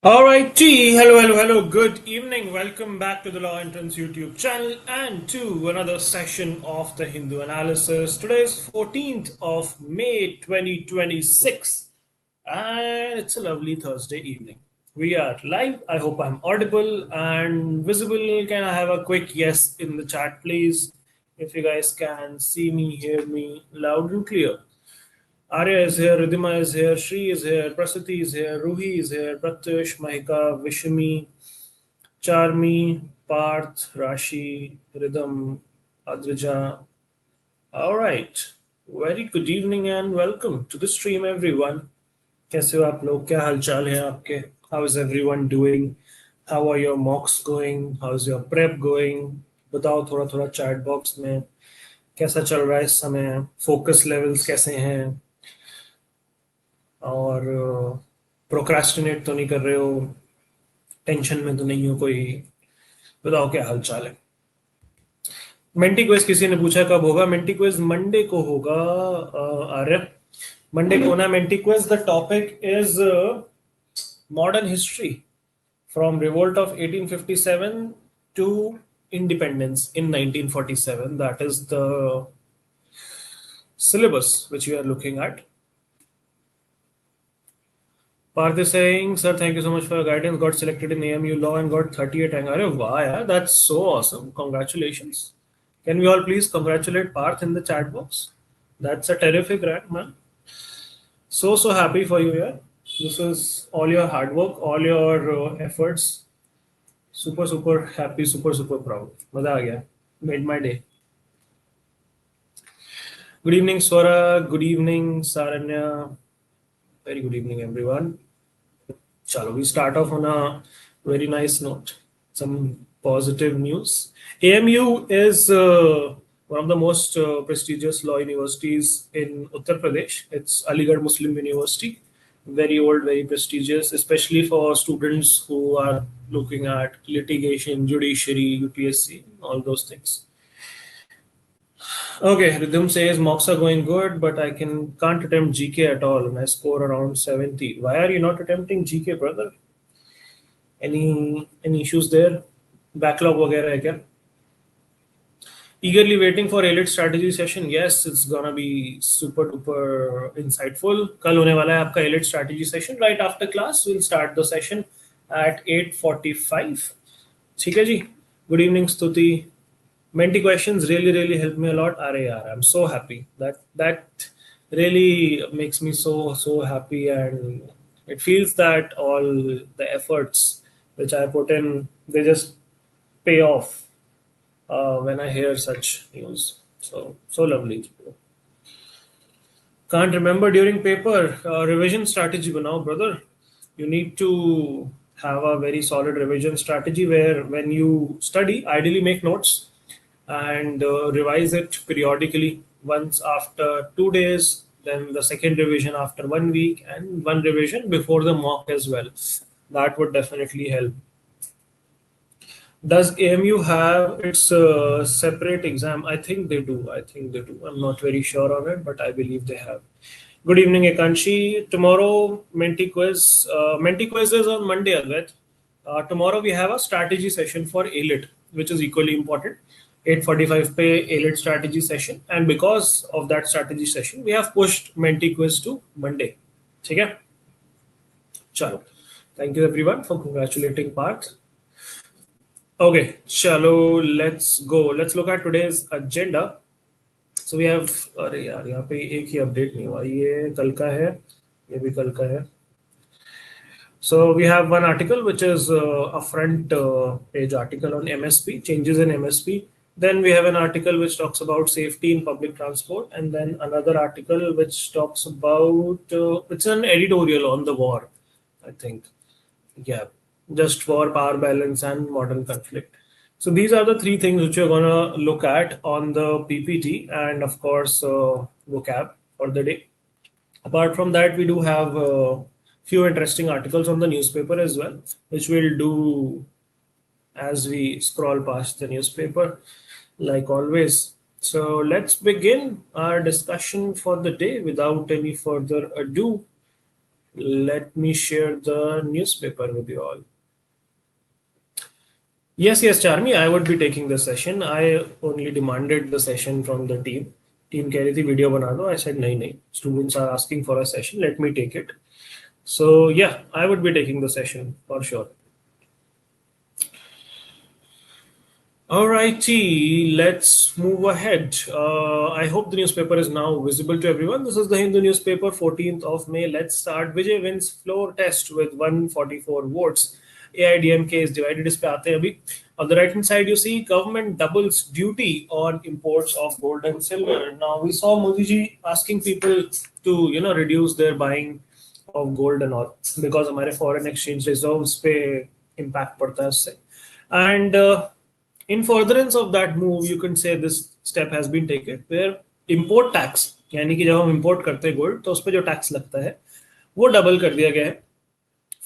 All right, T. Hello. Good evening. Welcome back to the Law Entrance YouTube channel and to another session of the Hindu analysis. Today is 14th of May 2026, and it's a lovely Thursday evening. We are live. I hope I'm audible and visible. Can I have a quick yes in the chat, please? If you guys can see me, hear me loud and clear. Arya is here, Ridhima is here, Shri is here, Prasati is here, Ruhi is here, Pratyush, Mahika, Vishami, Charmi, Parth, Rashi, Rhythm, Adrija. All right. Very good evening and welcome to the stream, everyone. कैसे हो आप लोग? क्या हालचाल है आपके? How is everyone doing? How are your mocks going? How's your prep going? बताओ थोड़ा थोड़ा chat box में कैसा चल रहा है इस समय? Focus levels कैसे हैं? और प्रोक्रास्टिनेट तो नहीं कर रहे हो, टेंशन में तो नहीं हो कोई? बताओ क्या हाल चाल है? मेंटी क्विज किसी ने पूछा कब होगा? मेंटी क्विज मंडे को होगा। आर्य, मंडे को होना Menti quiz. The topic is modern history from revolt of 1857 to independence in 1947. That is the syllabus which we are looking at. Parth is saying, sir, thank you so much for your guidance. Got selected in AMU Law and got 38 rank. Arey, wow, yeah, that's so awesome. Congratulations. Can we all please congratulate Parth in the chat box? That's a terrific rank, man. So happy for you, yeah. This is all your hard work, all your efforts. Super happy, super proud. Maza aa gaya. Made my day. Good evening, Swara. Good evening, Saranya. Very good evening, everyone. Chalo, we start off on a very nice note. Some positive news. AMU is one of the most prestigious law universities in Uttar Pradesh. It's Aligarh Muslim University. Very old, very prestigious, especially for students who are looking at litigation, judiciary, UPSC, all those things. Okay, Rhythm says mocks are going good, but I can't attempt GK at all, and I score around 70. Why are you not attempting GK, brother? Any issues there? Backlog वगैरह है क्या? Eagerly waiting for AILET strategy session. Yes, it's gonna be super duper insightful. कल होने वाला है आपका AILET strategy session. Right after class, we'll start the session at 8:45. ठीक है जी. Good evening, Stuti. Menti questions really help me a lot. I'm so happy. That really makes me so happy, and it feels that all the efforts which I put in, they just pay off when I hear such news. So lovely. Can't remember during paper. Revision strategy banao, brother. You need to have a very solid revision strategy where when you study, ideally make notes and revise it periodically, once after 2 days, then the second revision after 1 week, and one revision before the mock as well. That would definitely help. Does AMU have its separate exam? I think they do. I'm not very sure on it, but I believe they have. Good evening, Ekanshi. Tomorrow, Menti quiz. Menti quiz is on Monday, Advait. Tomorrow we have a strategy session for AILET, which is equally important. 8:45 पे AILET strategy session, and because of that strategy session, we have pushed Menti quiz to Monday. ठीक है? चलो. Thank you everyone for congratulating Parth. Okay, chalo, let's go. Let's look at today's agenda. So we have, अरे यार यहाँ पे एक ही update नहीं हुआ. ये कल का है, ये भी कल का है. So we have one article which is a front page article on MSP, changes in MSP. Then we have an article which talks about safety in public transport, and then another article which talks about, it's an editorial on the war, I think. Yeah, just war, power balance, and modern conflict. So these are the three things which we're going to look at on the PPT, and of course, vocab for the day. Apart from that, we do have a few interesting articles on the newspaper as well, which we'll do as we scroll past the newspaper, like always. So let's begin our discussion for the day without any further ado. Let me share the newspaper with you all. Yes, Charmi, I would be taking the session. I only demanded the session from the team. Team कह रही थी video बना दो. I said नहीं. Students are asking for a session. Let me take it. So yeah, I would be taking the session for sure. Alrighty, let's move ahead. I hope the newspaper is now visible to everyone. This is the Hindu newspaper, 14th of May. Let's start. Vijay wins floor test with 144 votes. AIDMK is divided. इस पे आते हैं अभी. On the right hand side, you see government doubles duty on imports of gold and silver. Now we saw Modi ji asking people to reduce their buying of gold and all because हमारे foreign exchange reserves पे impact पड़ता है उससे. And in furtherance of that move, you can say this step has been taken where import tax, यानी कि जब हम import करते हैं gold तो उस पर जो tax लगता है वो डबल कर दिया गया है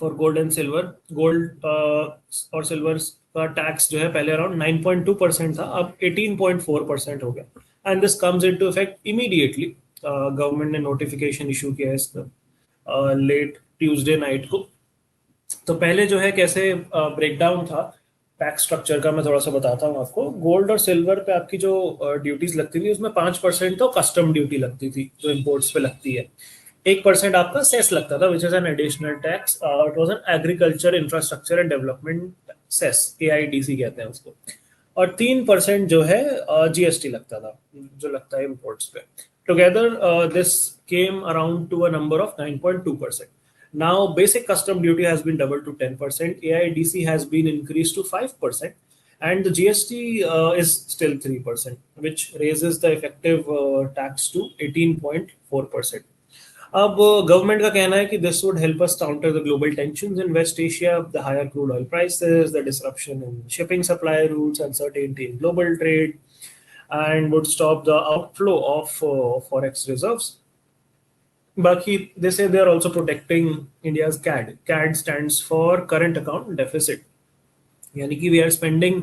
for gold and silver. Gold और सिल्वर का टैक्स जो है पहले अराउंड 9.2% था, अब 18.4% हो गया. And this comes into effect immediately. Government ने नोटिफिकेशन इशू किया है इसका लेट ट्यूसडे नाइट को. तो पहले जो है कैसे ब्रेकडाउन था टैक्स स्ट्रक्चर का, मैं थोड़ा सा बताता हूँ आपको. गोल्ड और सिल्वर पे आपकी जो ड्यूटीज लगती थी उसमें 5% तो कस्टम ड्यूटी लगती थी जो इम्पोर्ट्स पे लगती है. 1% आपका सेस लगता था which is an additional tax. It was an agriculture infrastructure and development cess, AIDC कहते हैं उसको. और 3% जो है GST लगता था जो लगता है इम्पोर्ट्स पे. Together this came around to a number of 9.2%. Now basic custom duty has been doubled to 10%, AIDC has been increased to 5%, and the GST is still 3%, which raises the effective tax to 18.4%. अब government का कहना है कि this would help us counter the global tensions in West Asia, the higher crude oil prices, the disruption in shipping supply routes, uncertainty in global trade, and would stop the outflow of forex reserves. Baki, they say they are also protecting India's CAD. CAD stands for current account deficit. Yani ki we are spending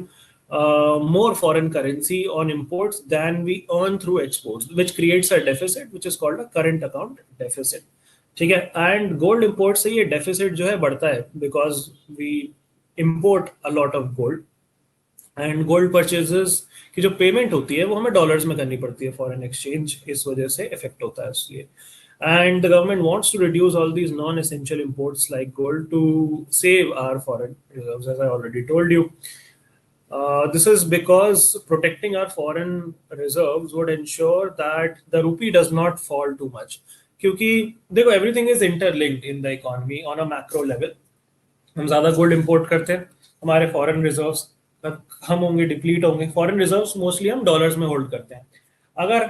more foreign currency on imports than we earn through exports, which creates a deficit, which is called a current account deficit. ठीक है. And gold imports से ये deficit जो है बढ़ता है because we import a lot of gold. And gold purchases की जो payment होती है वो हमें dollars में करनी पड़ती है foreign exchange, इस वजह से effect होता है उसलिए. And the government wants to reduce all these non-essential imports like gold to save our foreign reserves, as I already told you. This is because protecting our foreign reserves would ensure that the rupee does not fall too much. क्योंकि देखो everything is interlinked in the economy on a macro level. हम ज़्यादा gold import करते हैं, हमारे foreign reserves हम होंगे, deplete होंगे. फॉरेन रिजर्व्स मोस्टली हम डॉलर्स में होल्ड करते हैं. अगर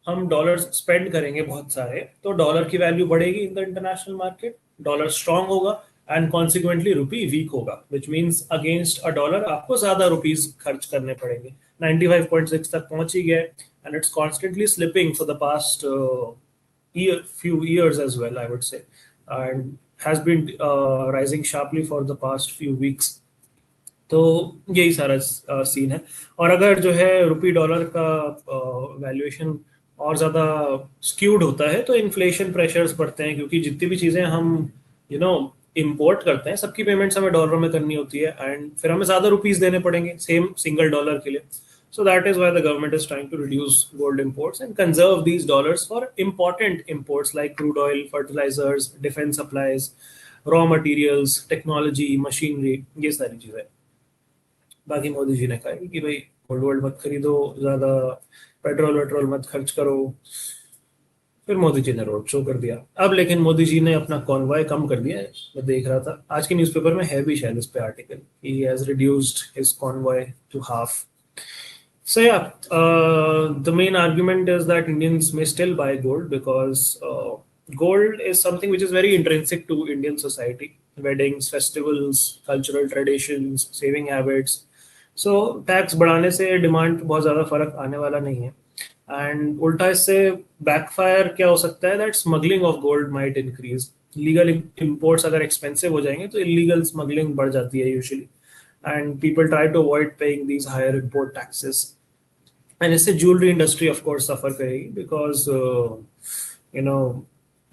हम डॉलर्स स्पेंड करेंगे बहुत सारे तो डॉलर की वैल्यू बढ़ेगी in the international market, dollar strong होगा एंड कॉन्सिक्वेंटली रुपी वीक होगा, which means against a dollar आपको ज्यादा रुपीज खर्च करने पड़ेंगे. 95.6 तक पहुंच ही गया and it's constantly slipping for the past few years as well, I would say, and has been rising sharply for the past few weeks. तो यही सारा सीन है. और अगर जो है रुपी डॉलर का वैल्यूएशन और ज़्यादा स्क्यूड होता है तो इन्फ्लेशन प्रेशर्स बढ़ते हैं, क्योंकि जितनी भी चीज़ें हम इंपोर्ट करते हैं सबकी पेमेंट्स हमें डॉलर में करनी होती है एंड फिर हमें ज़्यादा रुपीस देने पड़ेंगे सेम सिंगल डॉलर के लिए. So that is why the government is trying to reduce gold imports and conserve these dollars for important imports like crude oil, fertilizers, defense supplies, raw materials, technology, machinery, ये सारी चीज़ें. बाकी मोदी जी ने कहा कि भाई गोल्ड वोल्ड मत खरीदो, ज़्यादा पेट्रोल मत खर्च करो. फिर मोदी जी ने रोड शो कर दिया. अब लेकिन मोदी जी ने अपना कॉन्वॉय कम कर दिया है. मैं देख रहा था आज के न्यूज़पेपर में है भी शायद इस पे article, he has reduced his convoy to half. So yeah, the main argument is that Indians may still buy gold because gold is something which is very intrinsic to Indian society. Weddings, festivals, cultural traditions, saving habits. So tax बढ़ाने से demand बहुत ज़्यादा फर्क आने वाला नहीं है. And उल्टा इससे backfire क्या हो सकता है, that smuggling of gold might increase. Legal imports अगर expensive हो जाएंगे तो illegal smuggling बढ़ जाती है usually. And people try to avoid paying these higher import taxes. And इससे ज्वेलरी इंडस्ट्री ऑफ कोर्स सफर करेगी because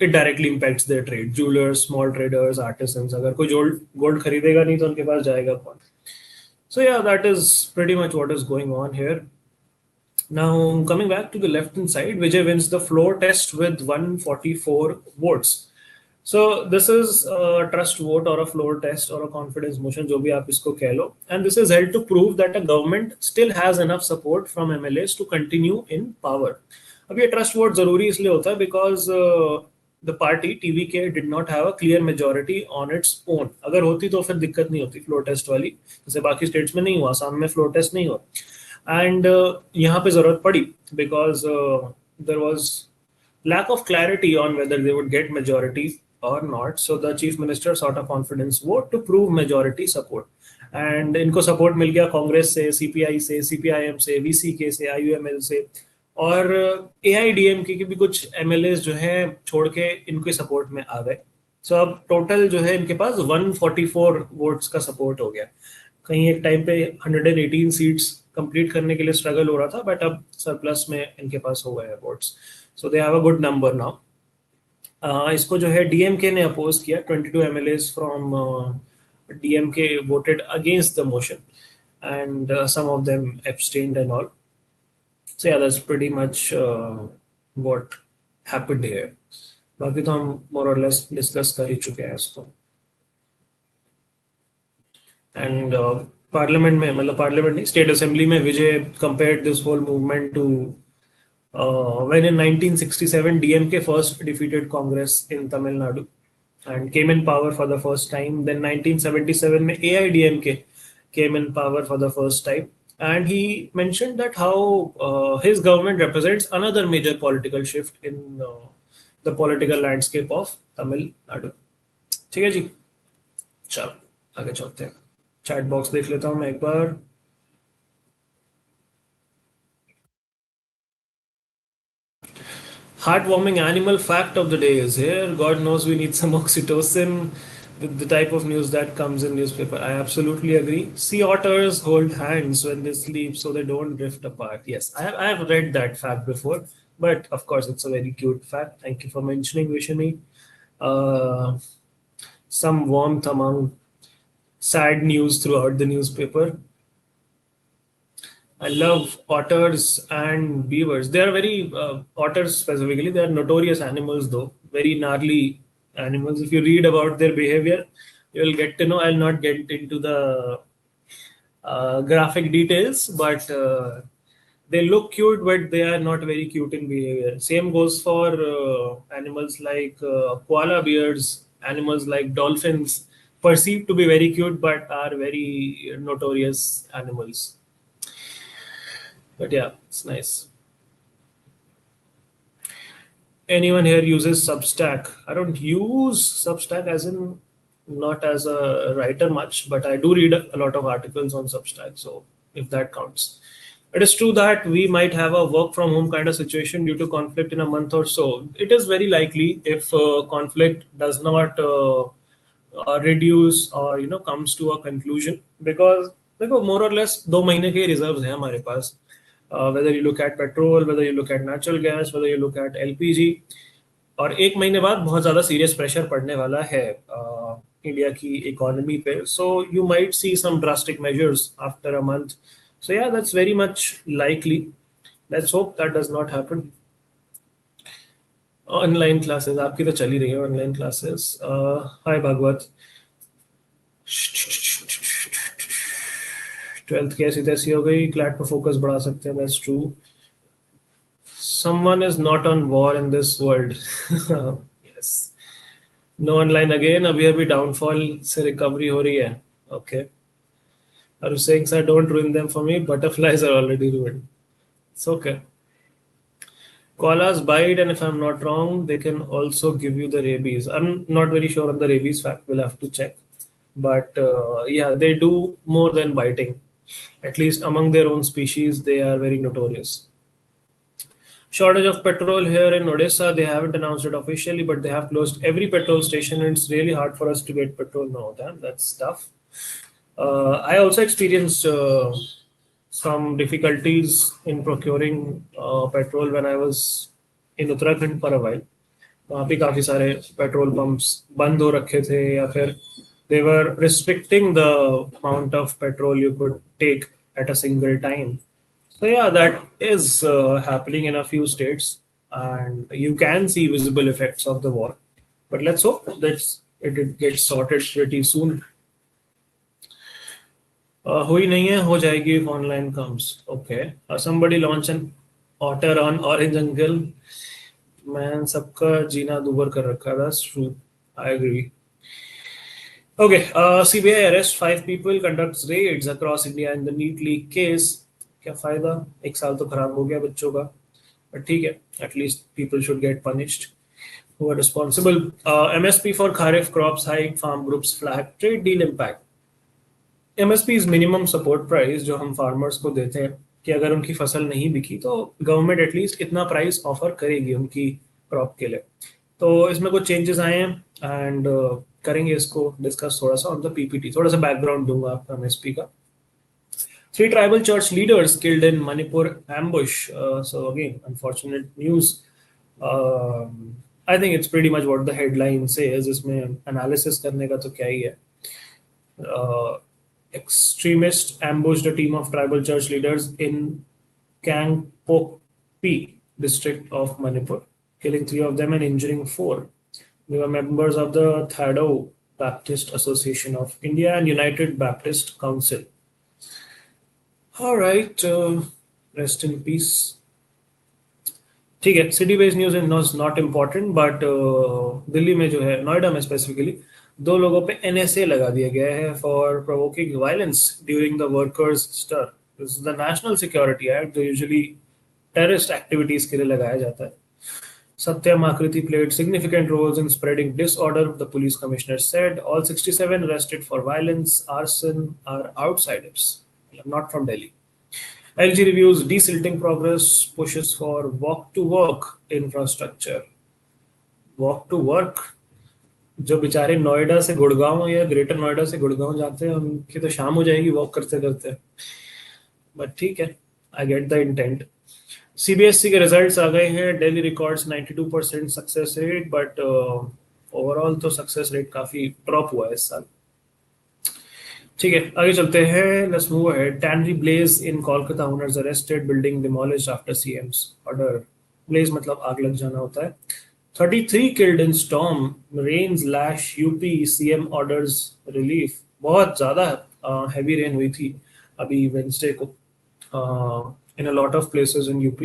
it directly impacts their trade. Jewelers, small traders, artisans. अगर कोई gold खरीदेगा नहीं तो उनके पास जाएगा कौन? So yeah, that is pretty much what is going on here. Now, coming back to the left hand side, Vijay wins the floor test with 144 votes. So this is a trust vote or a floor test or a confidence motion, जो भी आप इसको कह लो. And this is held to prove that a government still has enough support from MLAs to continue in power. अब ये trust vote जरूरी इसलिए होता है because the party TVK did not have a clear majority on its own. अगर होती तो फिर दिक्कत नहीं होती floor test वाली, जैसे बाकी states में नहीं हुआ, आसाम में floor test नहीं हुआ. And यहाँ पे जरूरत पड़ी because there was lack of clarity on whether they would get majority or not. So the chief minister sought a confidence vote to prove majority support. And इनको support मिल गया कांग्रेस से, CPI से, CPIM से, VCK से, IUML से, और AIDMK के भी कुछ MLAs जो हैं छोड़ के इनके सपोर्ट में आ गए. सो अब टोटल जो है इनके पास 144 वोट्स का सपोर्ट हो गया. कहीं एक टाइम पे 118 सीट्स कंप्लीट करने के लिए स्ट्रगल हो रहा था, बट अब सरप्लस में इनके पास हो गए हैं votes. So they have a good number now. इसको जो है DMK ने अपोज किया. 22 MLAs from DMK voted against the motion, and some of them abstained and all. So yeah, that's pretty much what happened here. बाकी तो हम more or less discuss कर ही चुके हैं इसको. And पार्लियामेंट में, मतलब पार्लियामेंट नहीं, स्टेट असेंबली में विजय compared this whole movement to when in 1967 DMK first defeated Congress in Tamil Nadu and came in power for the first time. Then 1977 में AIDMK came in power for the first time. And he mentioned that how his government represents another major political shift in the political landscape of Tamil Nadu. ठीक है जी, चलो आगे चलते हैं. Chat box देख लेता हूँ मैं एक बार. Heartwarming animal fact of the day is here. God knows we need some oxytocin with the type of news that comes in newspaper. I absolutely agree. Sea otters hold hands when they sleep so they don't drift apart. Yes, I have read that fact before, but of course it's a very cute fact. Thank you for mentioning, Vishani. Some warmth among sad news throughout the newspaper. I love otters and beavers. They are very, otters specifically, they are notorious animals though, very gnarly animals. If you read about their behavior, you will get to know. I'll not get into the graphic details, but they look cute, but they are not very cute in behavior. Same goes for animals like koala bears, animals like dolphins, perceived to be very cute, but are very notorious animals. But yeah, it's nice. Anyone here uses Substack? I don't use Substack as in not as a writer much, but I do read a lot of articles on Substack. So if that counts. It is true that we might have a work from home kind of situation due to conflict in a month or so. It is very likely if conflict does not reduce or comes to a conclusion, because more or less 2 महीने के reserves हैं हमारे पास. Whether you look at petrol, whether you look at natural gas, whether you look at LPG, और 1 महीने बाद बहुत ज़्यादा serious pressure पड़ने वाला है इंडिया की इकोनॉमी पे. So you might see some drastic measures after a month. So yeah that's very much likely. Let's hope that does not happen. Online classes आपकी तो चली रही है. Online classes. हाय भागवत. 12th कैसी तैसी हो गई. क्लैट पर फोकस बढ़ा सकते हैं. That's true. Someone is not on war in this world. Yes. No online again. अभी downfall से recovery हो रही है. Okay. Are you saying, sir, don't ruin them for me? Butterflies are already ruined. It's okay. Koalas bite, and if I'm not wrong, they can also give you the rabies. I'm not very sure on the rabies fact. We'll have to check. But yeah, they do more than biting. At least among their own species, they are very notorious. Shortage of petrol here in Odisha. They haven't announced it officially, but they have closed every petrol station, and it's really hard for us to get petrol now. Damn, that's tough. I also experienced some difficulties in procuring petrol when I was in Uttarakhand for a while. वहाँ पे काफी सारे petrol pumps बंद हो रखे थे, या फिर they were restricting the amount of petrol you could take at a single time. So yeah, that is happening in a few states, and you can see visible effects of the war. But let's hope that it gets sorted pretty soon. हुई नहीं है, हो जाएगी if online comes. Okay. Somebody launch an otter on Orange Uncle. Man, सबका जीना दूभर कर रखा है. That's true. I agree. Okay. CBI arrest 5 people, conducts raids across India in the neat leak case. क्या फायदा, एक साल तो खराब हो गया बच्चों का, but ठीक है, at least people should get punished who are responsible. MSP for Kharif crops hike, farm groups flag trade deal impact. MSP is minimum support price जो हम फार्मर्स को देते हैं कि अगर उनकी फसल नहीं बिकी तो गवर्नमेंट एटलीस्ट इतना प्राइस ऑफर करेगी उनकी क्रॉप के लिए. तो इसमें कुछ चेंजेस आए हैं एंड करेंगे इसको डिस्कस थोड़ा सा ऑन द पीपीटी. थोड़ा सा बैकग्राउंड दूंगा आपका एमएसपी का. 3 tribal church leaders killed in Manipur ambush. So again, unfortunate news. I think it's pretty much what the headline says. इसमें analysis करने का तो क्या ही है. Extremists ambushed a team of tribal church leaders in Kangpokpi district of Manipur, killing 3 of them and injuring 4. They were members of the Thado Baptist Association of India and United Baptist Council. All right, rest in peace. ठीक है, city based news is not important, but Delhi में जो है, नोएडा में specifically 2 लोगों पे NSA लगा दिया गया है for provoking violence during the workers stir. This is the national security act जो यूजुअली टेररिस्ट एक्टिविटीज के लिए लगाया जाता है. Satyam Akriti played significant roles in spreading disorder, the police commissioner said. All 67 arrested for violence, arson are outsiders, not from Delhi. LG reviews desilting progress, pushes for walk to work infrastructure. Walk to work, जो बेचारे नोएडा से गुड़गांव या greater Noida से गुड़गांव जाते हैं उनकी तो शाम हो जाएगी वॉक करते करते. बट ठीक है, I get the intent. CBSE के रिजल्ट्स आ गए हैं. Delhi records 92% success rate, but overall तो सक्सेस रेट काफी ड्रॉप हुआ है इस साल. ठीक है, आगे चलते हैं. Let's move ahead. Tannery blaze in Kolkata, owners arrested, building demolished after CM's order. Blaze मतलब आग लग जाना होता है. 33 killed in storm, rains lash UP, CM orders relief. बहुत ज्यादा हैवी रेन हुई थी अभी वेंसडे को in a lot of places in UP,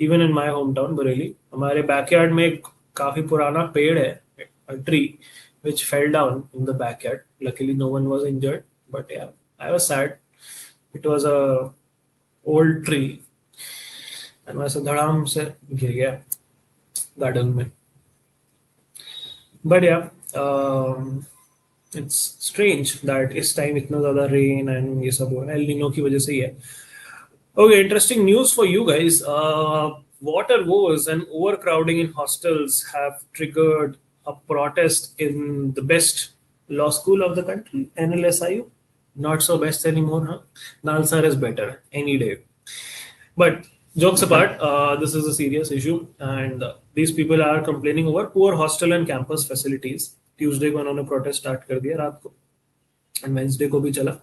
even in my hometown Bareilly. हमारे बैकयार्ड में एक काफी पुराना पेड़ है, a tree which fell down in the backyard. Luckily no one was injured, but yeah, I was sad. It was a old tree and वैसे धड़ाम से गिर गया गार्डन में. But yeah, it's strange that इस टाइम इतना ज्यादा rain and ये सब हो रहा है. एल नीनो की वजह से ही है. Okay, interesting news for you guys. Water woes and overcrowding in hostels have triggered a protest in the best law school of the country, NLSIU. Not so best anymore, huh? Nalsar is better any day. But jokes apart, this is a serious issue, and these people are complaining over poor hostel and campus facilities. Tuesday को उन्होंने protest start कर दिया रात को, and Wednesday को भी चला.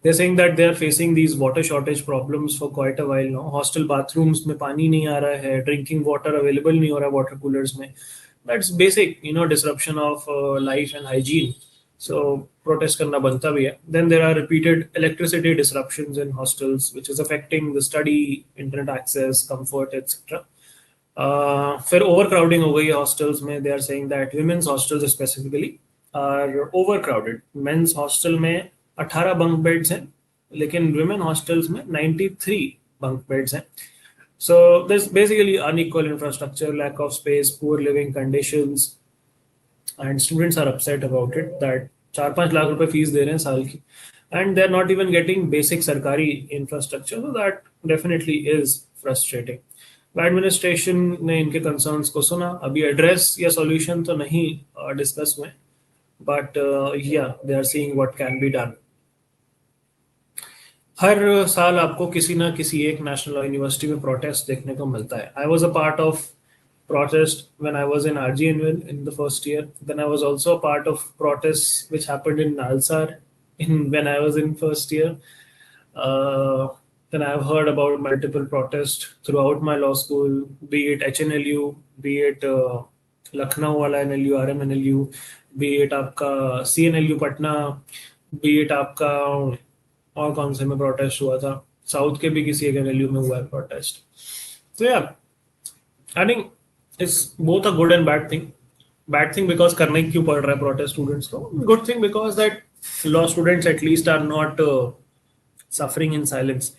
They're saying that they are facing these water shortage problems for quite a while now. Hostel bathrooms में पानी नहीं आ रहा है, drinking water available नहीं हो रहा water coolers में. That's basic, disruption of life and hygiene. So protest करना बनता भी है. Then there are repeated electricity disruptions in hostels, which is affecting the study, internet access, comfort, etc. फिर overcrowding हो गई है hostels में. They are saying that women's hostels specifically are overcrowded. Men's hostel में 18 bunk beds हैं, लेकिन women hostels में 93 bunk beds हैं. So there's basically unequal infrastructure, lack of space, poor living conditions, and students are upset about it that 4-5 lakh रुपए fees दे रहे हैं साल की, and they're not even getting basic सरकारी infrastructure. So that definitely is frustrating. Administration ने इनके concerns को सुना. अभी एड्रेस या सॉल्यूशन तो नहीं डिस्कस हुए, but yeah they are seeing what can be done. हर साल आपको किसी ना किसी एक नेशनल यूनिवर्सिटी में प्रोटेस्ट देखने को मिलता है. I was a part of protest when I was in RGNL in the first year. Then I was also a part of protests which happened in Nalsar in when I was in first year. Uh, then I've heard about multiple protests throughout my law school, be it HNLU, be it Lucknow वाला NLU, RMNLU, be it आपका CNLU Patna, be it आपका और कौन से में protest हुआ था, south के भी किसी एक NLU में हुआ है protest. So yeah, I think it's both a good and bad thing. Bad thing because करना ही क्यों पड़ रहा है protest students को. Good thing because that law students at least are not suffering in silence.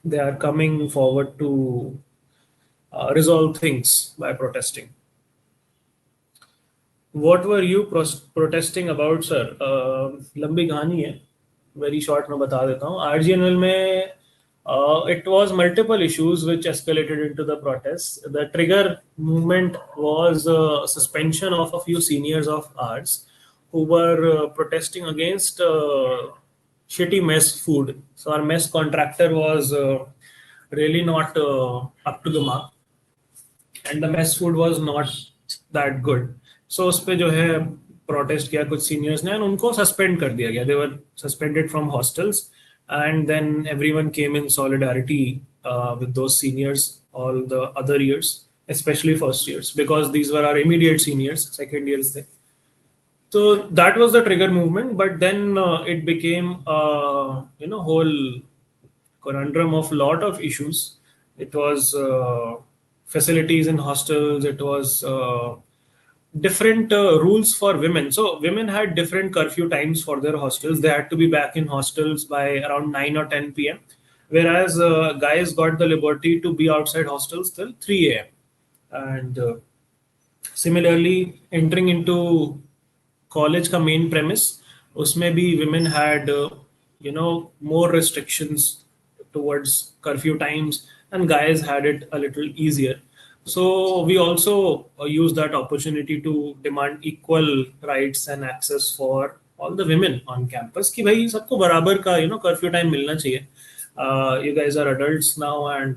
They are coming forward to resolve things by protesting. What were you protesting about, sir? लंबी कहानी है, very short में बता देता हूँ. RGNL में it was multiple issues which escalated into the protests. The trigger movement was suspension of a few seniors of ours who were protesting against shitty mess food. So our mess contractor was really not up to the mark, and the mess food was not that good. So उस पे जो है protest किया कुछ seniors ने, and उनको suspend कर दिया गया. They were suspended from hostels, and then everyone came in solidarity with those seniors all the other years, especially first years, because these were our immediate seniors. Second years they. So that was the trigger movement, but then it became whole conundrum of lot of issues. It was facilities in hostels. It was different rules for women. So women had different curfew times for their hostels. They had to be back in hostels by around 9 or 10 p.m. Whereas guys got the liberty to be outside hostels till 3 a.m. And similarly, entering into college का main premise, उसमें भी women had more restrictions towards curfew times, and guys had it a little easier. So we also use that opportunity to demand equal rights and access for all the women on campus. कि भाई सबको बराबर का curfew time मिलना चाहिए. You guys are adults now, and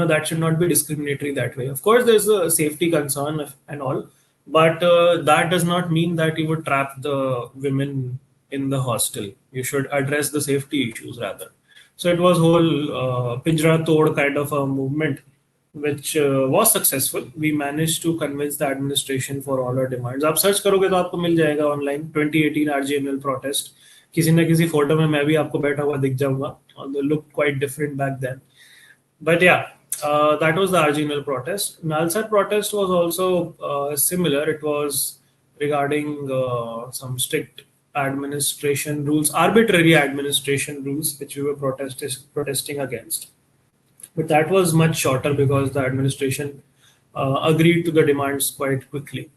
that should not be discriminatory that way. Of course, there's a safety concern and all, but that does not mean that you would trap the women in the hostel. You should address the safety issues rather. So it was whole Pinjra Tod kind of a movement, which was successful. We managed to convince the administration for all our demands. आप search करोगे तो आपको मिल जाएगा online 2018 RGNL protest. किसी न किसी photo में मैं भी आपको बैठा हुआ दिख जाऊंगा. They looked quite different back then. But yeah, that was the RGNL protest. Nalsar protest was also similar. It was regarding some strict administration rules, arbitrary administration rules, which we were protesting against. But that was much shorter because the administration agreed to the demands quite quickly.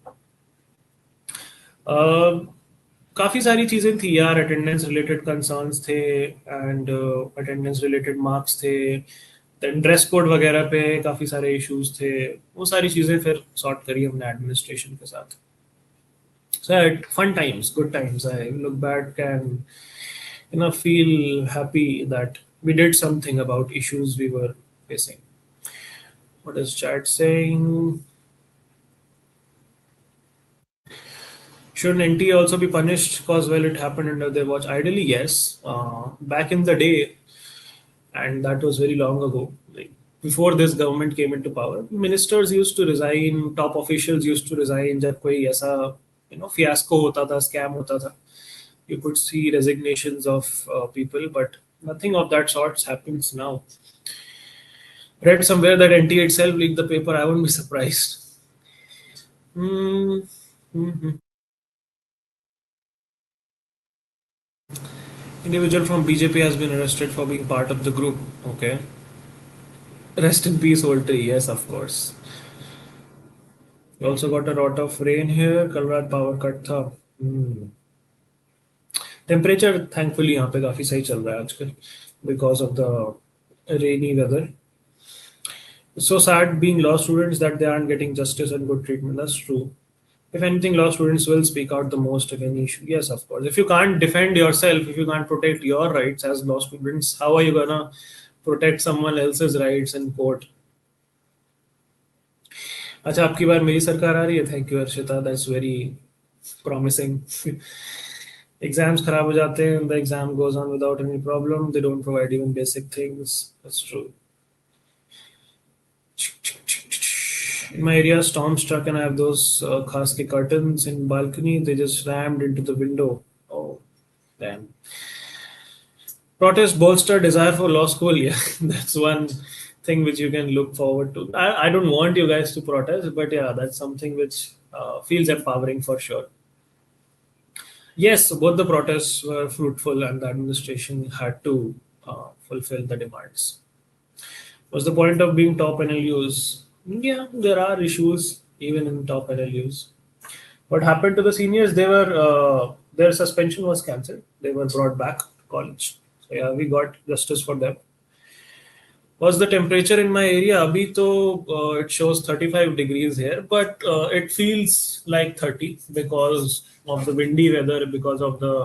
काफ़ी सारी चीज़ें थी यार. Attendance related concerns थे, and attendance related marks थे, dress code वगैरह पे काफ़ी सारे इश्यूज थे. वो सारी चीज़ें फिर सॉर्ट करी हमने एडमिनिस्ट्रेशन के साथ. So fun times, good times. I look back and feel happy that we did something about issues we were facing. What is chat saying? Should NT also be punished because it happened under their watch? Ideally, yes. Back in the day, and that was very long ago, like before this government came into power, ministers used to resign, top officials used to resign. जब कोई ऐसा fiasco होता था, scam होता था, you could see resignations of people, but nothing of that sort happens now. Read somewhere that NT itself leaked the paper. I wouldn't be surprised. Individual from BJP has been arrested for being part of the group. Okay. Rest in peace, old tree. Yes, of course. We also got a lot of rain here. कल रात power cut था. Temperature thankfully यहाँ पे काफी सही चल रहा है आजकल because of the rainy weather. So sad being law students that they aren't getting justice and good treatment. That's true. If anything, law students will speak out the most if any issue. Yes, of course. If you can't defend yourself, if you can't protect your rights as law students, how are you gonna protect someone else's rights in court? अच्छा, आपकी बार मेरी सरकार आ रही है। Thank you Arshita, that's very promising. Exams खराब हो जाते हैं, the exam goes on without any problem, they don't provide even basic things, that's true. In my area, storm struck, and I have those khas curtains in balcony. They just rammed into the window. Oh, damn. Protest bolster desire for law school. Yeah, that's one thing which you can look forward to. I don't want you guys to protest, but yeah, that's something which feels empowering for sure. Yes, both the protests were fruitful, and the administration had to fulfill the demands. What's the point of being top NLUs? Yeah, there are issues even in top NLUs. What happened to the seniors? They were their suspension was cancelled. They were brought back to college. So yeah, we got justice for them. What's the temperature in my area? Abhi to it shows 35 degrees here, but it feels like 30 because of the windy weather, because of the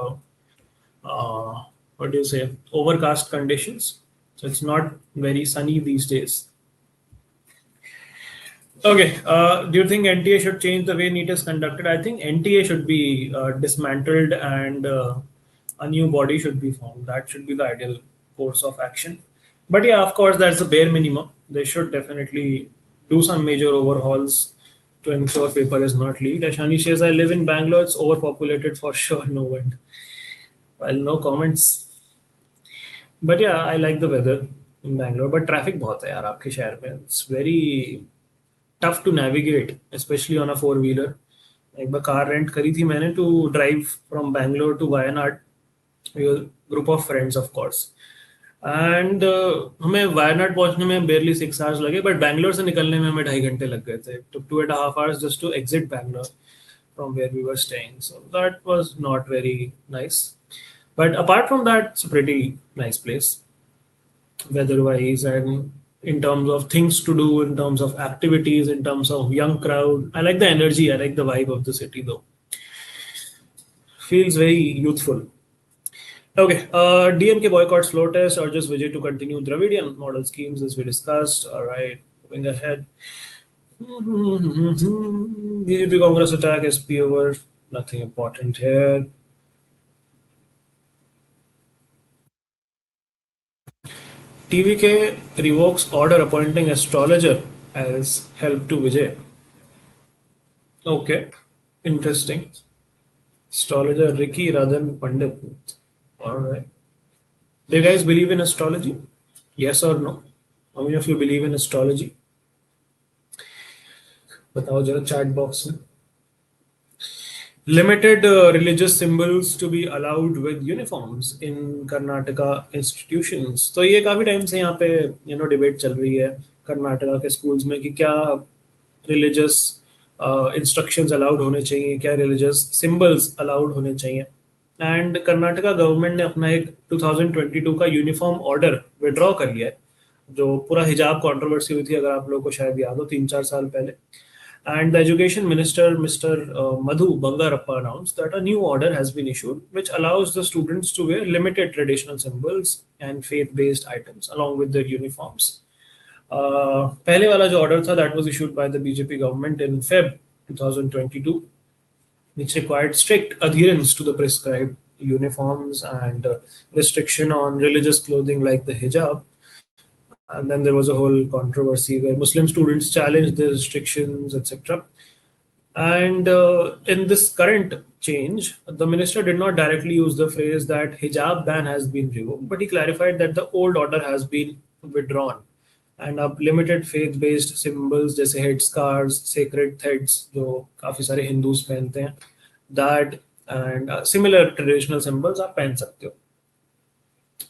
what do you say, overcast conditions. So it's not very sunny these days. Okay. Do you think NTA should change the way NEET is conducted? I think NTA should be dismantled and a new body should be formed. That should be the ideal course of action. But yeah, of course, that's the bare minimum. They should definitely do some major overhauls to ensure paper is not leaked. Ashani says, I live in Bangalore. It's overpopulated for sure. No one. Well, no comments. But yeah, I like the weather in Bangalore. But traffic बहुत है यार आपके शहर में. It's very tough to navigate, especially on a four wheeler. एक बार car rent करी थी मैंने to drive from Bangalore to Wayanad. We were group of friends, of course. And हमें वायनाड पहुंचने में barely 6 hours लगे, बट बैंगलोर से निकलने में हमें 2.5 घंटे लग गए थे. It took 2.5 hours just to exit Bangalore from where we were staying. So that was not very nice. But apart from that, it's a pretty nice place weather-wise and in terms of things to do, in terms of activities, in terms of young crowd. I like the energy. I like the vibe of the city, though. Feels very youthful. Okay, DMK boycotts floor test or just Vijay to continue Dravidian model schemes as we discussed. All right, moving ahead. BJP Congress attack SP over. Nothing important here. TVK revokes order appointing astrologer as help to Vijay. Okay, interesting. Astrologer Ricky rather than Pandit. All right. Do you guys believe in astrology? Yes or no? How many of you believe in astrology? बताओ जरा chat box में. Limited religious symbols to be allowed with uniforms in Karnataka institutions. तो ये काफी time से यहाँ पे debate चल रही है कर्नाटका के स्कूल्स में कि क्या रिलीजियस इंस्ट्रक्शंस अलाउड होने चाहिए, क्या रिलीजियस सिंबल्स अलाउड होने चाहिए. एंड कर्नाटका गवर्नमेंट ने अपना एक 2022 का यूनिफॉर्म ऑर्डर विड्रॉ कर लिया है. जो पूरा हिजाब कंट्रोवर्सी हुई थी, अगर आप लोगों को शायद याद हो, 3-4 साल पहले. And the Education Minister, Mr. Madhu Bangarappa, announced that a new order has been issued which allows the students to wear limited traditional symbols and faith-based items along with their uniforms. पहले वाला जो order था, that was issued by the BJP government in Feb 2022, which required strict adherence to the prescribed uniforms and restriction on religious clothing like the hijab. And then there was a whole controversy where Muslim students challenged the restrictions, etc. And in this current change, the minister did not directly use the phrase that hijab ban has been revoked, but he clarified that the old order has been withdrawn. And अब limited faith-based symbols जैसे head scarves, sacred threads जो काफी सारे Hindus पहनते हैं, that and similar traditional symbols आप पहन सकते हो.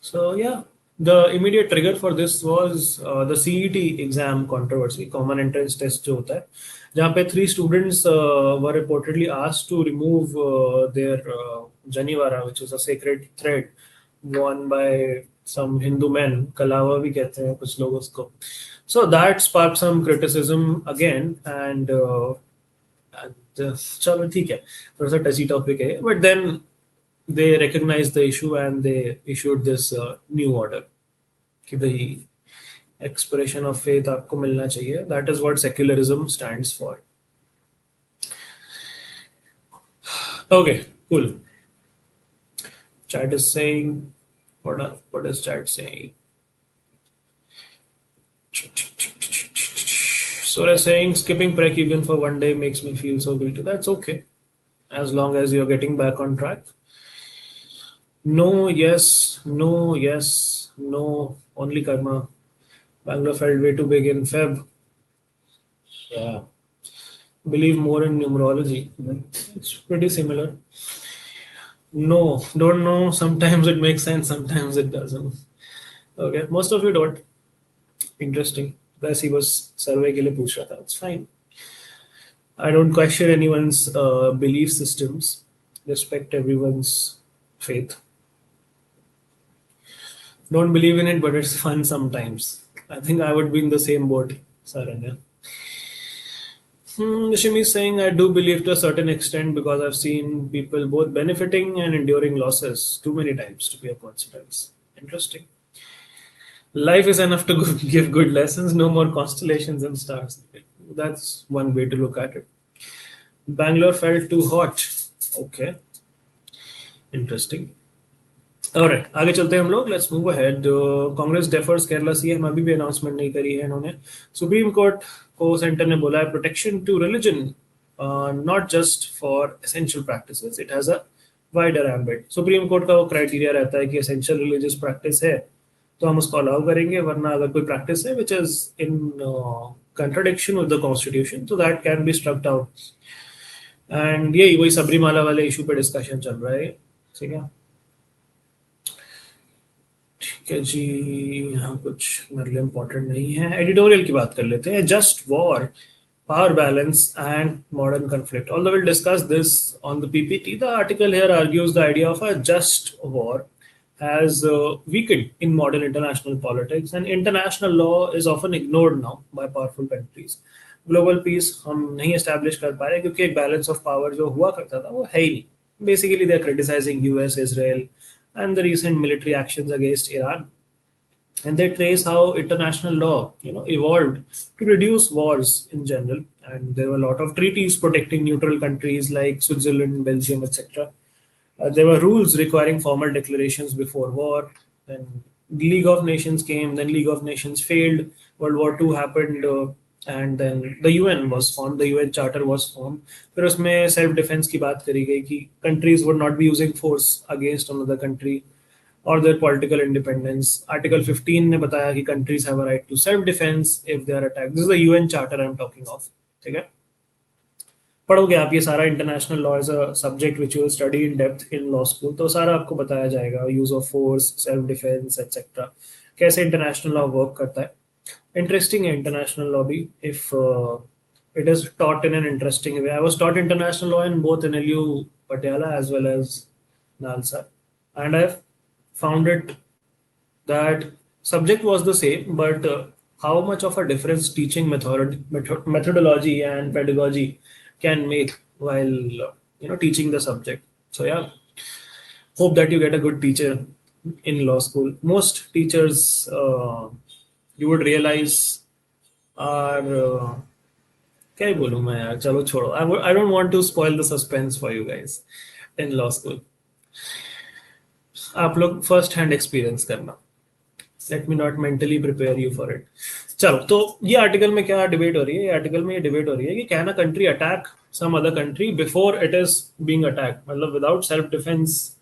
So yeah, the immediate trigger for this was the CET exam controversy, common entrance test जो होता है, जहाँ पे 3 students were reportedly asked to remove their janivara, which is a sacred thread worn by some Hindu men. Kalawa भी कहते हैं कुछ लोग उसको. So that sparked some criticism again, and चलो ठीक है, थोड़ा सा touchy topic है, but then they recognized the issue and they issued this new order कि भाई एक्सप्रेशन ऑफ फेथ आपको मिलना चाहिए. That is what secularism stands for. Okay, cool. Chat is saying, what is chat saying? So they're saying skipping prep even for one day makes me feel so guilty. That's okay, as long as you're getting back on track. No, yes, no, yes, no. Only karma. Bangalore felt way too big in Feb. Yeah. Believe more in numerology. It's pretty similar. No, don't know. Sometimes it makes sense, sometimes it doesn't. Okay, most of you don't. Interesting. बस he was survey के लिए पूछ रहा था. It's fine. I don't question anyone's belief systems. Respect everyone's faith. Don't believe in it, but it's fun sometimes. I think I would be in the same boat, Saranya. Shimi is saying, I do believe to a certain extent because I've seen people both benefiting and enduring losses too many times to be a coincidence. Interesting. Life is enough to give good lessons, no more constellations and stars. That's one way to look at it. Bangalore felt too hot. Okay. Interesting. Alright, आगे चलते हैं हम लोग. Let's move ahead. Congress defers Kerala CM अभी भी announcement नहीं करी है इन्होंने. सुप्रीम कोर्ट को सेंटर ने बोला है protection to religion, not just for essential practices, it has a wider ambit. Supreme court का वो क्राइटेरिया रहता है कि एसेंशियल रिलीजियस प्रैक्टिस है तो हम उसको अलाउ करेंगे, वरना अगर कोई प्रैक्टिस है which is in contradiction with the constitution तो that can be struck down. And यही वही सबरीमाला वाले इशू पे डिस्कशन चल रहा है. ठीक है, ठीक है जी. यहाँ कुछ मेरे लिए इम्पोर्टेंट नहीं है. एडिटोरियल की बात कर लेते हैं. Just war, power balance and modern conflict. Although we'll discuss this on the PPT, the article here argues the idea of a just war has weakened in modern international politics, and international law is often ignored now by powerful countries. Global peace हम नहीं establish कर पा रहे क्योंकि एक balance of power जो हुआ करता था वो है ही नहीं. Basically, they're criticizing US, Israel, and the recent military actions against Iran. And they trace how international law, evolved to reduce wars in general. And there were a lot of treaties protecting neutral countries like Switzerland, Belgium, etc. There were rules requiring formal declarations before war. Then League of Nations came. Then League of Nations failed. World War II happened, and then the UN was formed. The UN Charter was formed. फिर उसमें self defense की बात करी गई कि countries would not be using force against another country or their political independence. Article 15 ने बताया कि countries have a right to self-defense if they are attacked. This is the UN Charter I'm talking of. ठीक है, पढ़ोगे आप ये सारा. International law is a subject which you study in depth in law school, तो सारा आपको बताया जाएगा. Use of force, self defence etcetera, कैसे इंटरनेशनल लॉ वर्क करता है. इंटरेस्टिंग है इंटरनेशनल लॉ भी, if it is taught in an interesting way. I was taught international law in both NLU Patiala as well as Nalsa, and I've found it that subject was the same, but how much of a difference teaching methodology and pedagogy can make while teaching the subject. So yeah, hope that you get a good teacher in law school. Most teachers you would realize are क्या ही बोलूं मैं यार, चलो छोड़ो. I don't want to spoil the suspense for you guys in law school. आप लोग first hand experience करना. Let me not mentally prepare you for it. चलो, तो ये आर्टिकल में क्या डिबेट हो रही है? आर्टिकल में ये डिबेट हो रही है कि can a country attack some other country before it is being attack. मतलब विदाउट सेल्फ डिफेंस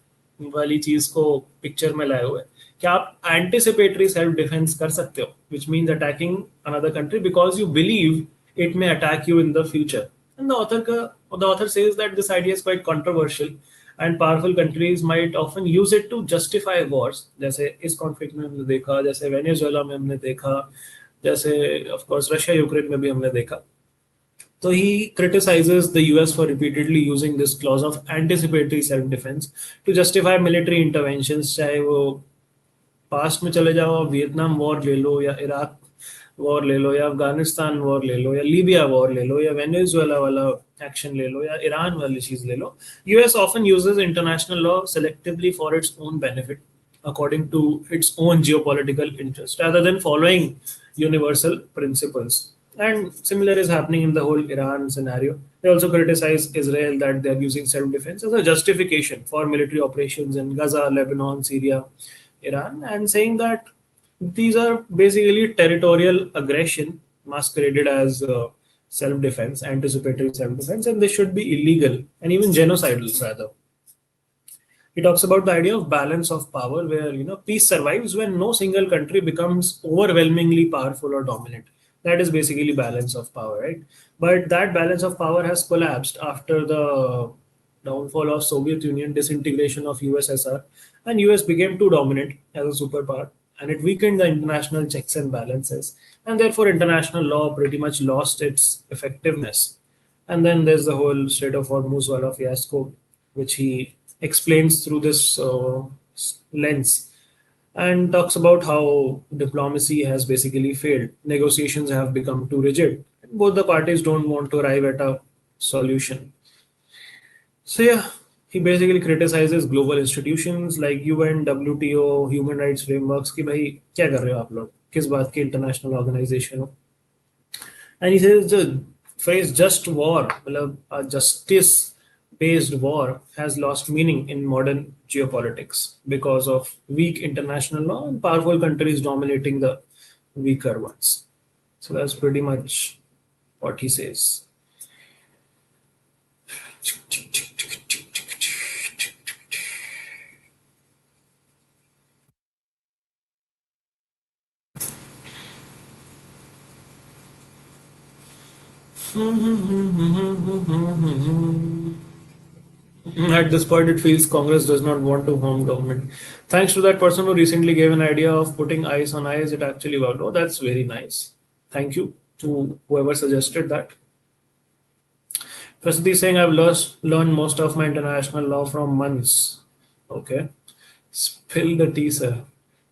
वाली चीज को पिक्चर में लाए हुए, क्या आप एंटिसिपेटरी सेल्फ डिफेंस कर सकते हो, which means attacking another country because you believe it may attack you in the future. And the author says that this idea is quite controversial and powerful countries might often use it to justify wars. जैसे इस conflict में हमने देखा, जैसे Venezuela में हमने देखा, जैसे of course रशिया यूक्रेन में भी हमने देखा. So he criticizes the US for repeatedly using this clause of anticipatory self-defense to justify military interventions. चाहे वो पास्ट में चले जाओ, वियतनाम वॉर ले लो, या इराक वॉर ले लो, या अफगानिस्तान वॉर ले लो, या लीबिया वॉर ले लो, या वेनेजुएला वाला एक्शन ले लो, या ईरान वाली चीज ले लो. US often uses international law selectively for its own benefit. according to its own geopolitical interest rather than following universal principles. And similar is happening in the whole Iran scenario. They also criticize Israel that they're using self-defense as a justification for military operations in Gaza, Lebanon, Syria, Iran, and saying that these are basically territorial aggression masqueraded as self-defense, anticipatory self-defense, and they should be illegal and even genocidal rather. He talks about the idea of balance of power, where peace survives when no single country becomes overwhelmingly powerful or dominant. That is basically balance of power, right? But that balance of power has collapsed after the downfall of Soviet Union, disintegration of USSR, and US became too dominant as a superpower, and it weakened the international checks and balances, and therefore international law pretty much lost its effectiveness. And then there's the whole Strait of Hormuz wala fiasco, which he explains through this lens and talks about how diplomacy has basically failed. Negotiations have become too rigid. Both the parties don't want to arrive at a solution. So, yeah, he basically criticizes global institutions like UN, WTO, human rights frameworks कि भाई क्या कर रहे हो आप लोग किस बात की international organization हो. And he says the phrase just war, मतलब a justice based war has lost meaning in modern geopolitics because of weak international law and powerful countries dominating the weaker ones. So that's pretty much what he says. At this point, it feels Congress does not want to harm government. Thanks to that person who recently gave an idea of putting ice on ice, it actually worked. Oh, that's very nice. Thank you to whoever suggested that. Prasad is saying I've learned most of my international law from months. Okay. Spill the tea, sir.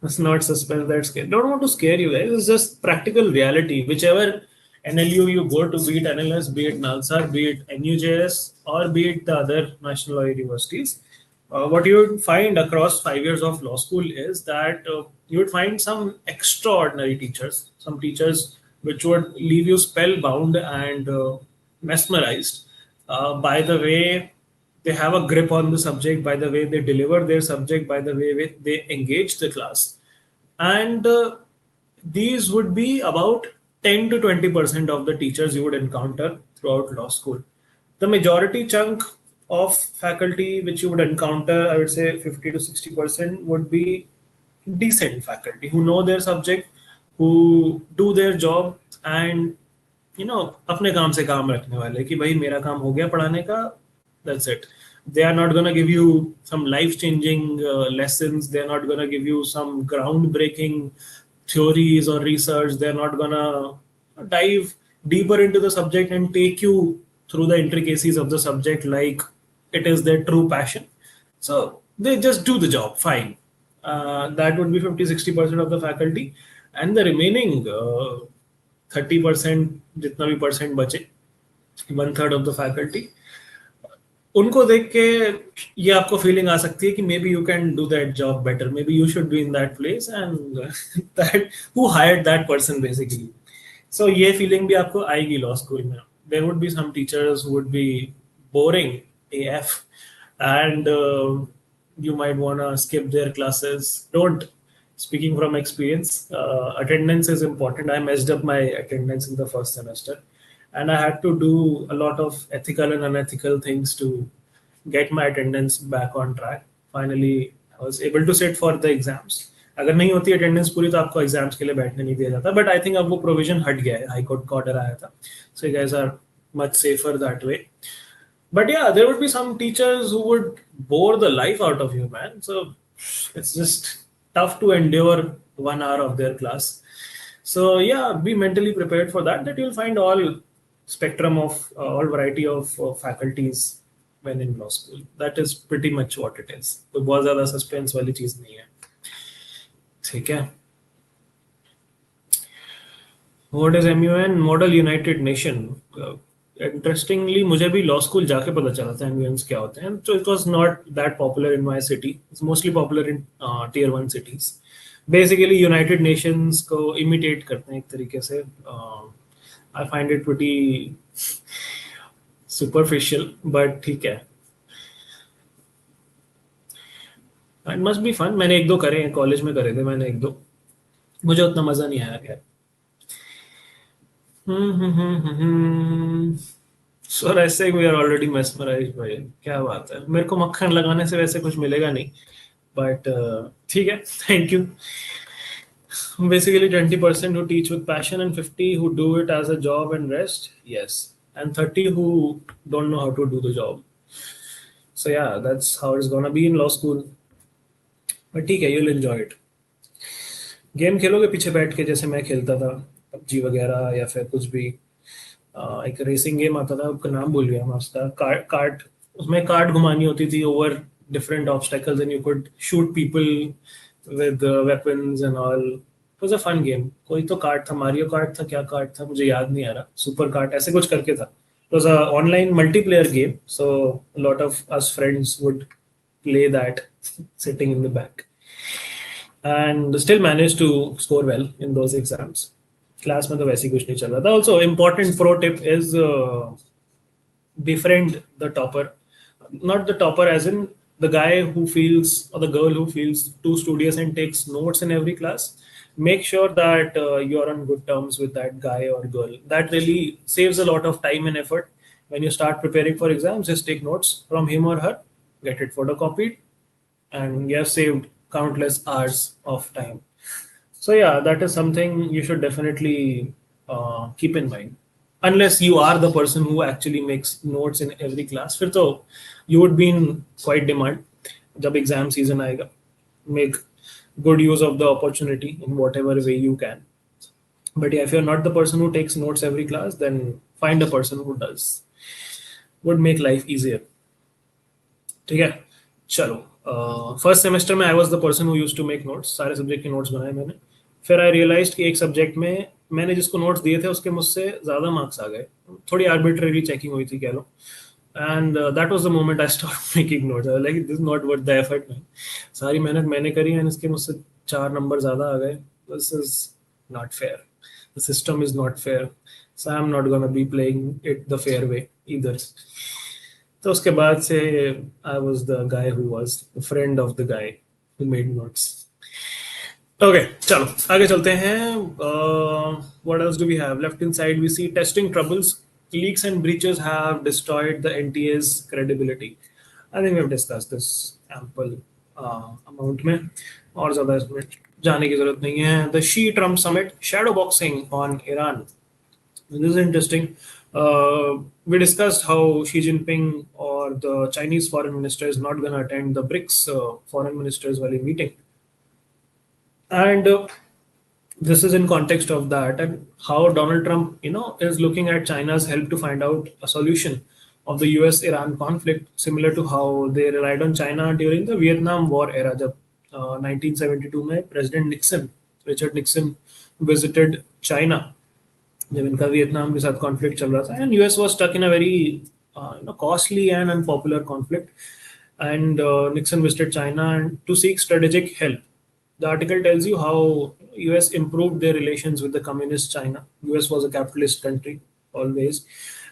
Let's not suspense that scare. Don't want to scare you guys. It's just practical reality. Whichever NLU you go to, be it NLS, be it NALSA, be it NUJS, or be it the other national law universities, what you would find across 5 years of law school is that you would find some extraordinary teachers, some teachers which would leave you spellbound and mesmerized by the way they have a grip on the subject, by the way they deliver their subject, by the way they engage the class. And these would be about 10 to 20% of the teachers you would encounter throughout law school. The majority chunk of faculty which you would encounter, I would say 50 to 60% would be decent faculty who know their subject, who do their job, and अपने काम से काम रखने वाले कि भाई मेरा काम हो गया पढ़ाने का, that's it. They are not going to give you some life changing lessons. They're not going to give you some groundbreaking theories or research. They're not going to dive deeper into the subject and take you through the intricacies of the subject like it is their true passion. So they just do the job fine. That would be 50-60% of the faculty, and the remaining 30% जितना भी percent बचे, 1/3 of the faculty, उनको देख के ये आपको feeling आ सकती है कि maybe you can do that job better, maybe you should be in that place and that who hired that person basically. So ये फीलिंग भी आपको आएगी लॉ स्कूल में. There would be some teachers who would be boring AF and you might want to skip their classes. Don't. Speaking from experience, attendance is important. I messed up my attendance in the first semester, and I had to do a lot of ethical and unethical things to get my attendance back on track. Finally, I was able to sit for the exams. अगर नहीं होती attendance पूरी तो आपको exams के लिए बैठने नहीं दिया जाता, बट आई थिंक अब वो प्रोविजन हट गया है, हाई कोर्ट का ऑर्डर आया था. So you guys are much safer that way. But yeah, there would be some teachers who would bore the life out of you, man. So it's just tough to endure 1 hour of their class. So yeah, be mentally prepared for that. That you'll find all spectrum of all variety of faculties when in law school. That is pretty much what it is. तो बहुत ज़्यादा suspense वाली चीज़ नहीं है. ठीक है. What is MUN? Model United Nation. Interestingly मुझे भी लॉ स्कूल जाके पता चला था एनवीएम्स क्या होते हैं, तो it was not that popular in my city, it's mostly popular in tier 1 cities. Basically united nations को इमिटेट करते हैं एक तरीके से। I find it pretty superficial, but ठीक है, इट मस्ट बी फन। मैंने एक दो करे हैं, कॉलेज में करे थे मैंने एक दो, मुझे उतना मजा नहीं आया खैर। सर ऐसे वी आर ऑलरेडी मेस्मराइज्ड भाई, क्या बात है, मेरे को मक्खन लगाने से वैसे कुछ मिलेगा नहीं, बट ठीक है, thank you. Basically 20% who teach with passion and 50 who do it as a job and rest, yes, and 30 who don't know how to do the job. So yeah, that's how it's gonna be in law school, but ठीक है, you'll enjoy it. Game खेलोगे पीछे बैठ के जैसे मैं खेलता था, पबजी वगैरह या फिर कुछ भी। एक रेसिंग गेम आता था, उसका नाम भूल गया मैं, उसका कार्ट कार्ट, उसमें कार्ट घुमानी होती थी over different obstacles and you could shoot people with weapons and all. It was a fun game. कोई तो कार्ट था, मारियो कार्ट था, क्या कार्ट था मुझे याद नहीं आ रहा, सुपर कार्ट ऐसे कुछ करके था। It was a online multiplayer game, so lot of us friends would play that sitting in the back and still managed to score well in those exams. Class में तो वैसे ही कुछ नहीं चल रहा था। Also important pro tip is befriend the topper, not the topper as in the guy who feels or the girl who feels too studious and takes notes in every class. Make sure that you are on good terms with that guy or girl. That really saves a lot of time and effort. When you start preparing for exams, just take notes from him or her, get it photocopied, and you have saved countless hours of time. So yeah, that is something you should definitely keep in mind. Unless you are the person who actually makes notes in every class, फिर तो you would be in quite demand जब exam season आएगा. Make good use of the opportunity in whatever way you can. But yeah, if you're not the person who takes notes every class, then find a person who does. Would make life easier. ठीक है, चलो। First semester में I was the person who used to make notes, सारे subject के notes बनाए मैंने। फिर आई realised कि एक सब्जेक्ट में मैंने जिसको नोट्स दिए थे उसके मुझसे ज़्यादा मार्क्स आ गए, थोड़ी आर्बिट्रेरी चेकिंग हुई थी कह लो, and that was the moment I start making notes. Like this not worth the effort man, सारी मेहनत मैंने करी एंड इसके मुझसे 4 नंबर ज़्यादा आ गए। This is not fair, the system is not fair, so I am not gonna be playing it the fair way either. तो उसके बाद से I was the guy who was friend of the guy who made notes. Okay, चलो आगे चलते हैं। What else do we have left in side? We see testing troubles, leaks and breaches have destroyed the NTA's credibility. I think we have discussed this ample amount में, और ज़्यादा इसमें जाने की जरूरत नहीं है। The Xi Trump summit, shadow boxing on Iran. This is interesting. We discussed how Xi Jinping or the Chinese foreign minister is not going to attend the BRICS foreign ministers valley meeting, and this is in context of that and how Donald Trump, is looking at China's help to find out a solution of the US-Iran conflict, similar to how they relied on China during the Vietnam War era. जब 1972 में President Nixon, Richard Nixon visited China, जब इनका Vietnam के साथ conflict चल रहा था, and US was stuck in a very costly and unpopular conflict, and Nixon visited China and to seek strategic help. The article tells you how US improved their relations with the communist China. US was a capitalist country always,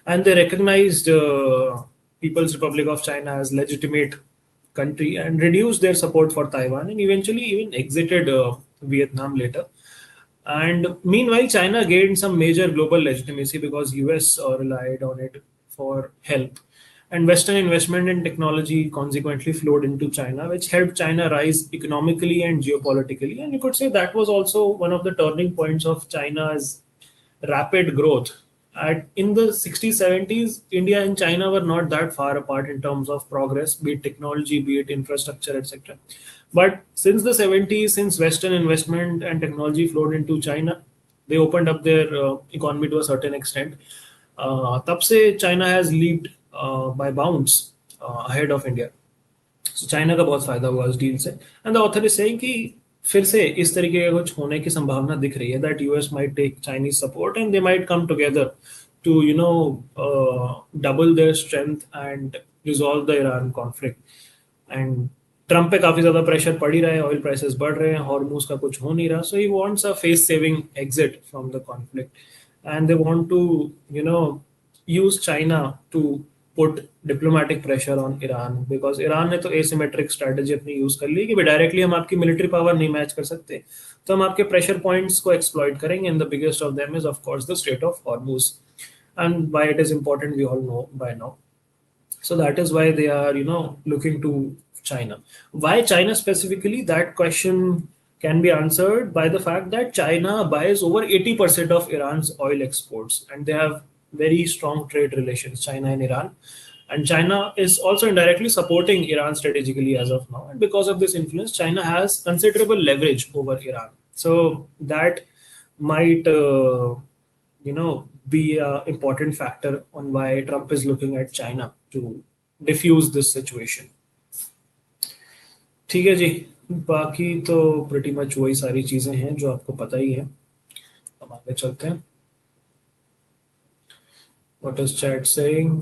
and they recognized People's Republic of China as legitimate country and reduced their support for Taiwan and eventually even exited Vietnam later. And meanwhile, China gained some major global legitimacy because US relied on it for help. And Western investment in technology consequently flowed into China, which helped China rise economically and geopolitically. And you could say that was also one of the turning points of China's rapid growth. In the 60s, 70s, India and China were not that far apart in terms of progress, be it technology, be it infrastructure, etc. But since the 70s, since Western investment and technology flowed into China, they opened up their economy to a certain extent. तब से China has leaped by bounds ahead of India. So China का बहुत फायदा हुआ इस deal से. And the author is saying कि फिर से इस तरीके का कुछ होने की संभावना दिख रही है, that US might take Chinese support and they might come together to double their strength and resolve the Iran conflict. And Trump पे काफी ज्यादा प्रेशर पड़ ही रहा है, ऑयल प्राइसेस बढ़ रहे हैं, हॉर्मूज का कुछ हो नहीं रहा, so he wants a face saving exit from the conflict and they want to use China to put diplomatic pressure on Iran, because Iran ने तो एसिमेट्रिक स्ट्रेटेजी अपनी यूज कर ली कि भाई डायरेक्टली हम आपकी मिलिट्री पावर नहीं मैच कर सकते, तो हम आपके प्रेशर पॉइंट्स को एक्सप्लॉइट करेंगे, and the biggest of them is of course the straight of Hormuz, and why it is important we all know by now. So that is why they are looking to China. Why China specifically? That question can be answered by the fact that China buys over 80% of Iran's oil exports, and they have very strong trade relations, China and Iran, and China is also indirectly supporting Iran strategically as of now, and because of this influence China has considerable leverage over Iran. So that might be an important factor on why Trump is looking at China to diffuse this situation. ठीक है जी, बाकी तो pretty much वही सारी चीजें हैं जो आपको पता ही है. अब आगे चलते हैं. What is chat saying?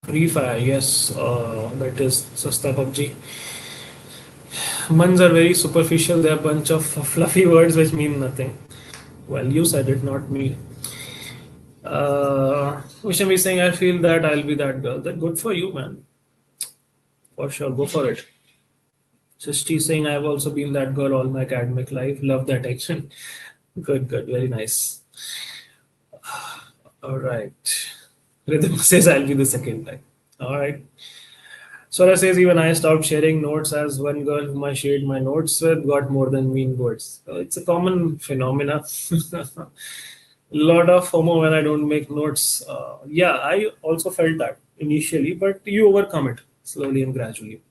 Free Fire, yes, that is Sasta PUBG. Muns are very superficial. They are a bunch of fluffy words which mean nothing. Well, you said it, not me. Visham is saying, I feel that I'll be that girl. That good for you, man. For sure, go for it. Srishti is saying, I've also been that girl all my academic life. Love that action. Good, good, very nice. All right. Rhythm says, I'll be the second time. All right. Sora says, even I stopped sharing notes as one girl whom I shared my notes with got more than mean words. It's a common phenomena. Lot of FOMO when I don't make notes. Yeah, I also felt that initially, but you overcome it slowly and gradually.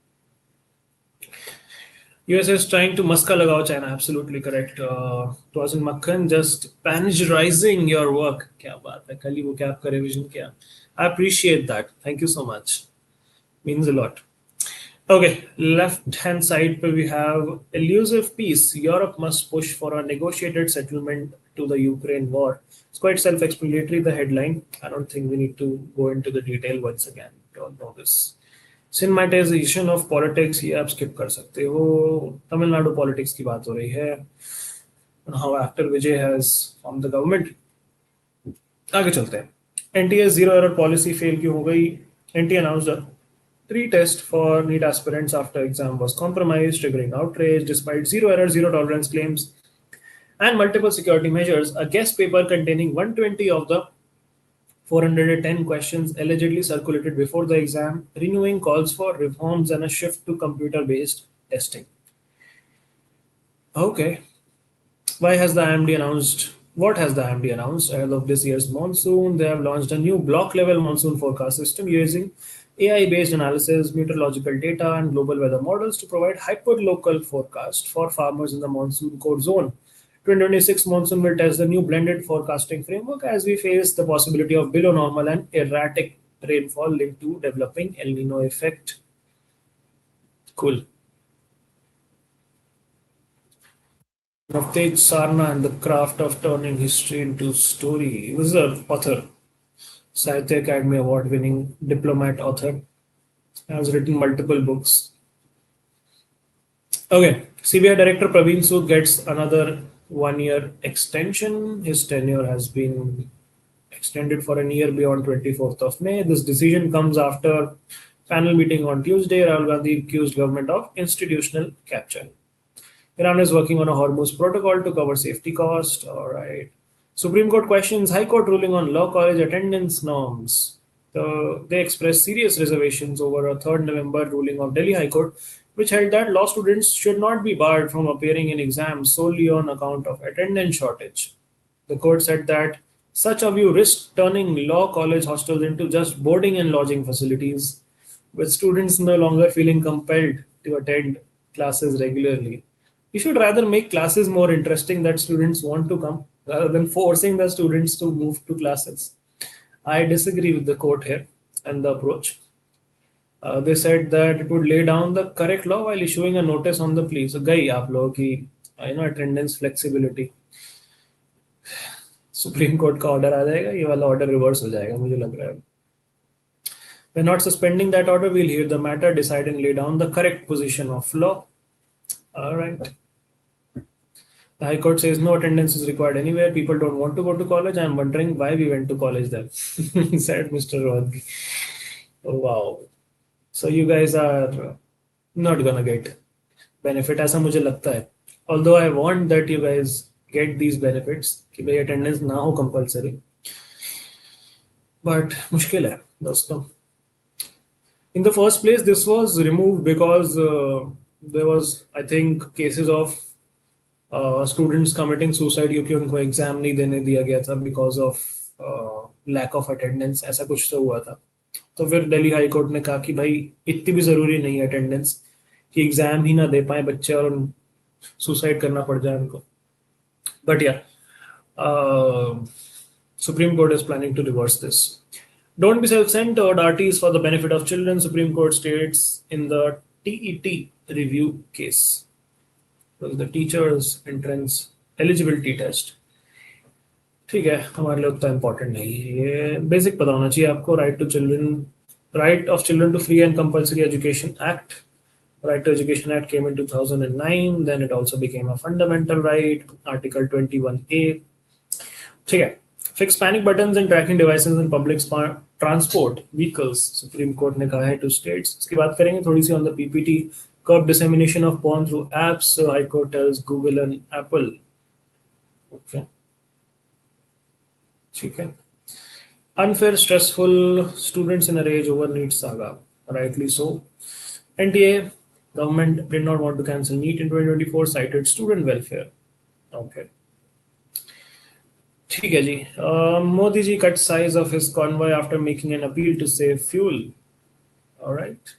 US is trying to maska lagao China. Absolutely correct. It wasn't Makhan, just panegrizing your work. Kya baat hai? Kali wo kya aapka revision kiya. I appreciate that. Thank you so much. Means a lot. Okay, left hand side we have elusive peace. Europe must push for a negotiated settlement to the Ukraine war. It's quite self-explanatory, the headline. I don't think we need to go into the detail once again. We all know this. Cinematization of politics, ये आप skip कर सकते हो. Tamil Nadu politics की बात हो रही है. How actor Vijay has formed the government. आगे चलते हैं. NTA zero error policy fail क्यों हो गई? NTA announced a retest for NEET aspirants after exam was compromised, triggering outrage despite zero error, zero tolerance claims and multiple security measures. A guest paper containing 120 of the 410 questions allegedly circulated before the exam, renewing calls for reforms and a shift to computer-based testing. Okay. Why has the IMD announced? What has the IMD announced? Ahead of this year's monsoon, they have launched a new block-level monsoon forecast system using AI-based analysis, meteorological data, and global weather models to provide hyper-local forecast for farmers in the monsoon code zone. 2026 monsoon will test the new blended forecasting framework as we face the possibility of below normal and erratic rainfall linked to developing El Nino effect. Cool. Navtej Sarna and the craft of turning history into story. This is an author, Sahitya Academy Award-winning diplomat author. Has written multiple books. Okay, CBI Director Praveen Sood gets another 1 year extension. His tenure has been extended for a year beyond 24th of May. This decision comes after panel meeting on Tuesday. Rahul Gandhi accused government of institutional capture. Iran is working on a Hormuz protocol to cover safety cost. All right. Supreme Court questions High Court ruling on law college attendance norms. They expressed serious reservations over a 3rd November ruling of Delhi High Court, which held that law students should not be barred from appearing in exams solely on account of attendance shortage. The court said that such a view risked turning law college hostels into just boarding and lodging facilities, with students no longer feeling compelled to attend classes regularly. You should rather make classes more interesting that students want to come rather than forcing the students to move to classes. I disagree with the court here and the approach. They said that it would lay down the correct law while issuing a notice on the plea. So गई आप लोगों की attendance flexibility. Supreme court का order आ जाएगा, ये वाला order reverse हो जाएगा मुझे लग रहा है. We're not suspending that order. We'll hear the matter, decide and lay down the correct position of law. All right. The High Court says no attendance is required anywhere. People don't want to go to college. I'm wondering why we went to college then, said Mr. Rodgi. Oh, wow. So you guys are not gonna get benefit, ऐसा मुझे लगता है. Although I want that you guys get these benefits, कि भाई attendance ना हो compulsory. But मुश्किल है दोस्तों. In the first place, this was removed because there was, I think, cases of students committing suicide क्योंकि उनको एग्जाम नहीं देने दिया गया था because of lack of attendance. ऐसा कुछ तो हुआ था. तो फिर दिल्ली हाई कोर्ट ने कहा कि भाई इतनी भी ज़रूरी नहीं है अटेंडेंस कि एग्जाम ही ना दे पाए बच्चे और सुसाइड करना पड़ जाए उनको. बट या Supreme Court is planning to reverse this. Don't be self-centered. RTs for the benefit of children, Supreme Court states in the TET review case. The teachers entrance eligibility test. ठीक है, हमारे लिए उतना इम्पोर्टेंट नहीं है. ये basic पता होना चाहिए आपको. Right of children to free and compulsory education act. Right to Education Act came in 2009. Then it also became a fundamental right. Article 21A. ठीक है. Fix panic buttons and tracking devices in public transport vehicles. Supreme Court ने कहा है to states. इसकी बात करेंगे थोड़ी सी on the PPT. Curb dissemination of porn through apps. High Court tells Google and Apple. Okay. ठीक है. Unfair, stressful students in a rage over NEET saga. Rightly so. NTA, government did not want to cancel NEET in 2024, cited student welfare. Okay. ठीक है जी. Modi ji cut size of his convoy after making an appeal to save fuel. All right.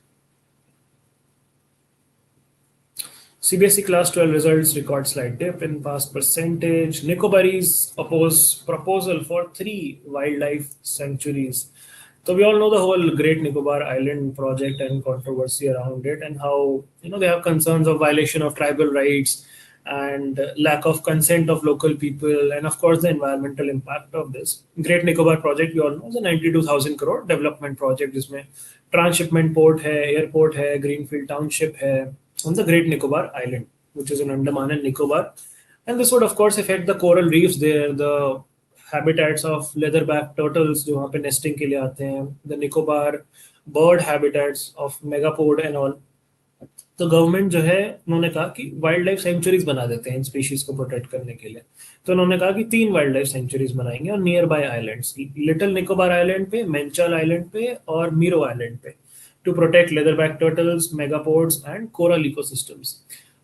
CBSE Class 12 results record slight dip in pass percentage. Nicobaris oppose proposal for 3 wildlife sanctuaries. So we all know the whole Great Nicobar Island project and controversy around it, and how they have concerns of violation of tribal rights and lack of consent of local people, and of course the environmental impact of this. Great Nicobar project we all know is a 92,000 crore development project जिसमें transshipment port है, airport है, greenfield township है on the Great Nicobar Island, which is in Andaman and Nicobar, and this would of course affect the coral reefs there, the habitats of leatherback turtles जो वहाँ पे nesting के लिए आते हैं, the Nicobar bird habitats of megapod and all. तो government जो है उन्होंने कहा कि वाइल्ड लाइफ सेंचुरीज बना देते हैं इन स्पीशीज को प्रोटेक्ट करने के लिए. तो उन्होंने कहा कि 3 वाइल्ड लाइफ सेंचुरीज बनाएंगे और nearby islands, little Nicobar island पे, मेंचल आइलैंड पे और मीरो आइलैंड पे, to protect leatherback turtles, megapodes and coral ecosystems.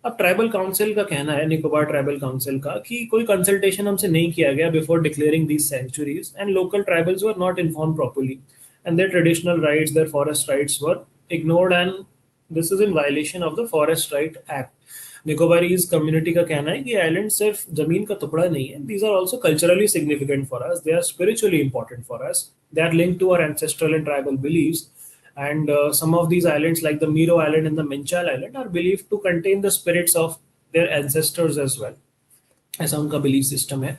अब ट्राइबल काउंसिल का कहना है, निकोबार ट्राइबल काउंसिल का, कि कोई कंसल्टेशन हमसे नहीं किया गया before declaring these sanctuaries and local tribals were not informed properly and their traditional rights, their forest rights were ignored and this is in violation of the forest right act. Nicobarese community का कहना है कि island सिर्फ जमीन का टुकड़ा नहीं है, these are also culturally significant for us, they are spiritually important for us, they are linked to our ancestral and tribal beliefs. And some of these islands, like the Miro Island and the Menchal Island, are believed to contain the spirits of their ancestors as well. ऐसा उनका belief system है.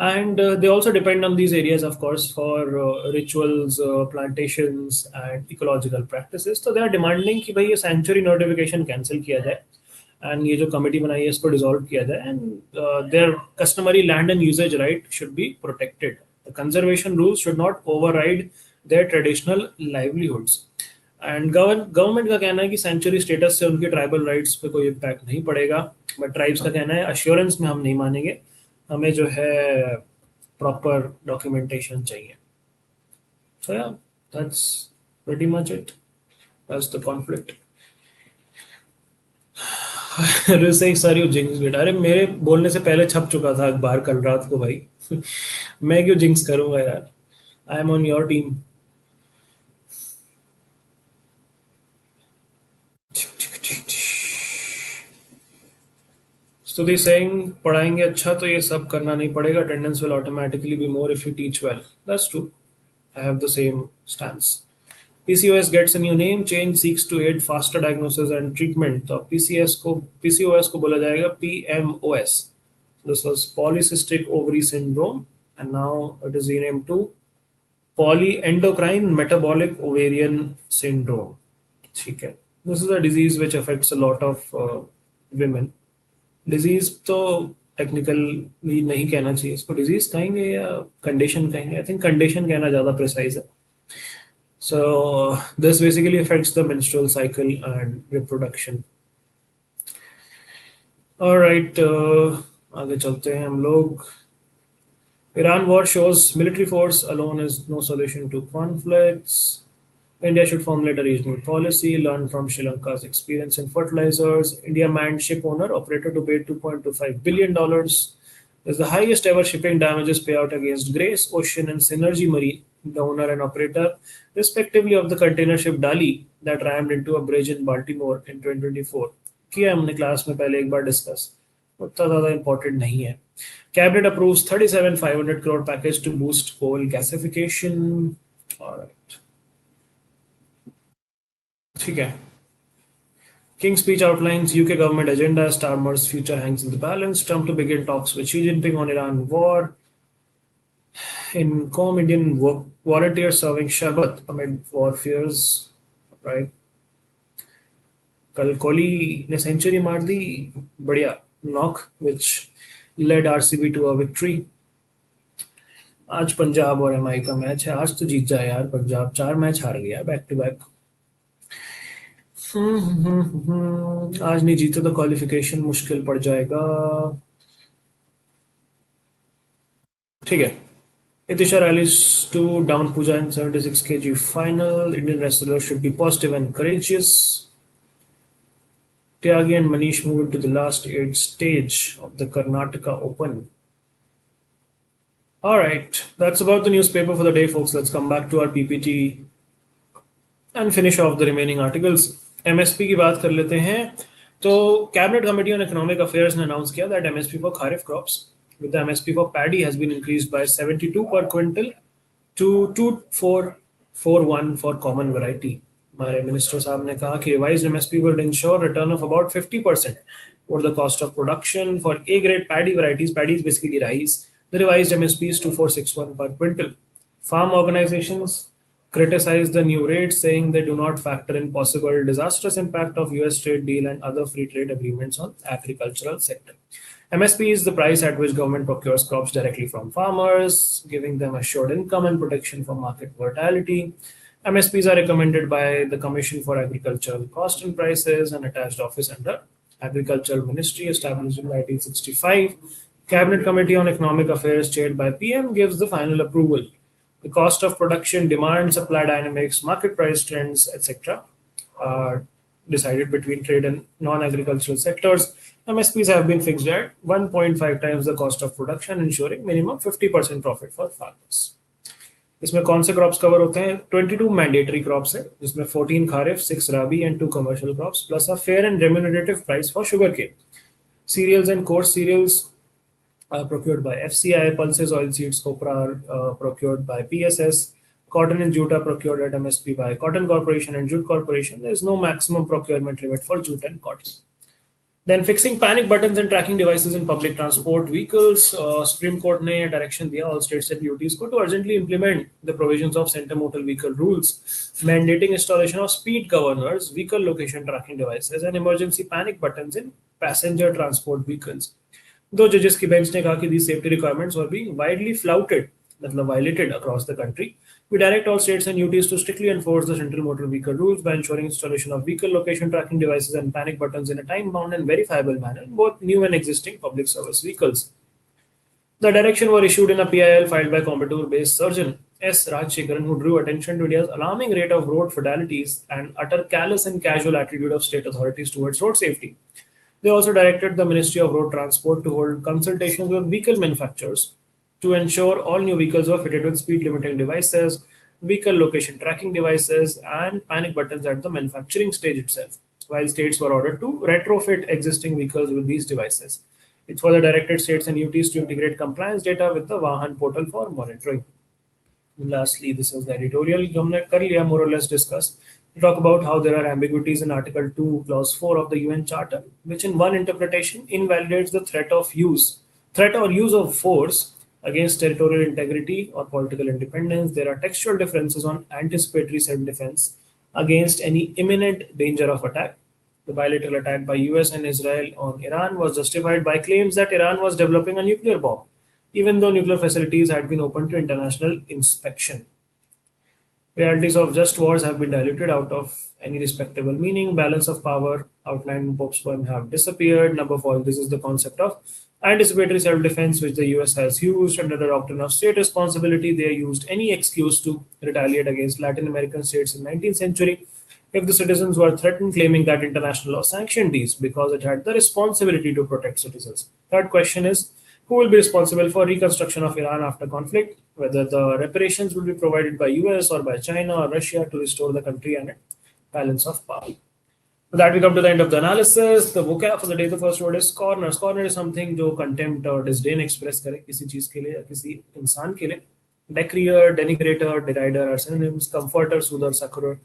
And they also depend on these areas, of course, for rituals, plantations, and ecological practices. So they are demanding कि भाई ये sanctuary notification cancel किया जाए, and ये जो committee बनाई है इसको dissolve किया जाए, and their customary land and usage right should be protected. The conservation rules should not override their traditional livelihoods. And government का कहना है कि सेंचुरी स्टेटस से उनके ट्राइबल राइट्स पे कोई इम्पैक्ट नहीं पड़ेगा, बट ट्राइब्स का कहना है अश्योरेंस में हम नहीं मानेंगे, हमें जो है प्रॉपर डॉक्यूमेंटेशन चाहिए. सो yeah that's pretty much it. That's the conflict. अरे सही सारी जिंक्स बेटा, अरे मेरे बोलने से पहले छप चुका था अखबार कल रात को भाई. मैं क्यों जिंक्स करूंगा यार. I am on your team. So they saying पढ़ाएंगे अच्छा तो ये सब करना नहीं पड़ेगा, attendance will automatically be more if you teach well. That's true. I have the same stance. PCOS gets a new name. Change seeks to aid faster diagnosis and treatment. तो PCOS को बोला जाएगा PMOS. This was polycystic ovary syndrome, and now it is renamed to polyendocrine metabolic ovarian syndrome. ठीक है. This is a disease which affects a lot of women. Disease तो technically नहीं कहना चाहिए इसको. Disease कहेंगे या condition कहेंगे? I think condition कहना ज़्यादा precise है. So this basically affects the menstrual cycle and reproduction. All right, आगे चलते हैं हम लोग. Iran war shows military force alone is no solution to conflicts. India should formulate a regional policy, learn from Sri Lanka's experience in fertilizers. India manned ship owner operator to pay $2.25 billion. Is the highest ever shipping damages payout against Grace, Ocean and Synergy Marine, the owner and operator, respectively, of the container ship Dali that rammed into a bridge in Baltimore in 2024. किया हमने class में पहले एक बार discuss, उतना ज़्यादा important नहीं है. Cabinet approves 37,500 crore package to boost coal gasification. All right. ठीक है. King's speech outlines UK government agenda as Starmer's future hangs in the balance. Trump to begin talks with Xi Jinping on Iran war. In Com, Indian volunteers serving Sharbat amid war fears. Right. कल कोहली ने century मार दी, बढ़िया knock which led RCB to a victory. आज पंजाब और MI का match है. आज तो जीत जाए यार पंजाब. 4 मैच हार गया बैक टू बैक. आज नहीं जीते तो क्वालिफिकेशन मुश्किल पड़ जाएगा. ठीक है. Itisha rallies to down Pooja in 76 kg final. Indian wrestlers should be positive and courageous. Tyagi and Manish move into the last 8 stage of the Karnataka Open. All right, that's about the newspaper for the day, folks. Let's come back to our PPT and finish off the remaining articles. MSP की बात कर लेते हैं. तो Cabinet Committee on Economic Affairs ने announce किया that MSP for Kharif crops with the MSP for paddy has been increased by 72 per quintal to 2441 for common variety. हमारे minister साहब ने कहा कि revised MSP will ensure return of about 50% over the cost of production for A-grade paddy varieties. Paddy is basically rice. The revised MSP is 2461 per quintal. Farm organizations criticize the new rates, saying they do not factor in possible disastrous impact of US trade deal and other free trade agreements on agricultural sector. MSP is the price at which government procures crops directly from farmers, giving them assured income and protection from market volatility. MSPs are recommended by the Commission for Agricultural Cost and Prices, an attached office under Agricultural Ministry established in 1965. Cabinet Committee on Economic Affairs chaired by PM gives the final approval. The cost of production, demand, supply dynamics, market price trends, etc. are decided between trade and non-agricultural sectors. MSPs have been fixed at 1.5 times the cost of production, ensuring minimum 50% profit for farmers. इसमें कौन से crops cover होते हैं? 22 mandatory crops है, जिसमें 14 kharif, 6 rabi and 2 commercial crops, plus a fair and remunerative price for sugarcane. Cereals and coarse cereals are procured by FCI, pulses, oilseeds, copra are procured by PSS, cotton and jute are procured at MSP by Cotton Corporation and Jute Corporation. There is no maximum procurement limit for jute and cotton. Then fixing panic buttons and tracking devices in public transport vehicles. Supreme Court ने direction दिया all states and UTs को to urgently implement the provisions of Center Motor Vehicle Rules, mandating installation of speed governors, vehicle location tracking devices, and emergency panic buttons in passenger transport vehicles. दो judges की bench ने कहा कि these safety requirements were being widely flouted, मतलब violated across the country. We direct all states and UTs to strictly enforce the Central Motor Vehicle Rules by ensuring installation of vehicle location tracking devices and panic buttons in a time-bound and verifiable manner in both new and existing public service vehicles. The direction were issued in a PIL filed by Coimbatore-based surgeon S. Rajshekharan, who drew attention to India's alarming rate of road fatalities and utter callous and casual attitude of state authorities towards road safety. They also directed the Ministry of Road Transport to hold consultations with vehicle manufacturers to ensure all new vehicles were fitted with speed limiting devices, vehicle location tracking devices, and panic buttons at the manufacturing stage itself, while states were ordered to retrofit existing vehicles with these devices. It further directed states and UTs to integrate compliance data with the Vahan portal for monitoring. Lastly, this is the editorial. जो हमने कर लिया more or less discuss. We talk about how there are ambiguities in Article 2, Clause 4 of the UN Charter, which in one interpretation invalidates the threat or use of force against territorial integrity or political independence. There are textual differences on anticipatory self-defense against any imminent danger of attack. The bilateral attack by US and Israel on Iran was justified by claims that Iran was developing a nuclear bomb, even though nuclear facilities had been open to international inspection. Realities of just wars have been diluted out of any respectable meaning. Balance of power outlined in Pope's poem have disappeared. Number 4, this is the concept of anticipatory self-defense, which the US has used under the doctrine of state responsibility. They used any excuse to retaliate against Latin American states in 19th century if the citizens were threatened, claiming that international law sanctioned these because it had the responsibility to protect citizens. Third question is, who will be responsible for reconstruction of Iran after conflict? Whether the reparations will be provided by US or by China or Russia to restore the country and its balance of power. With that, we come to the end of the analysis. The vocab for the day, the first word is corner. Corner is something जो contempt or disdain express करे किसी चीज के लिए या किसी इंसान के लिए. Decrier, denigrator, derider are synonyms. Comforter, soother, succorer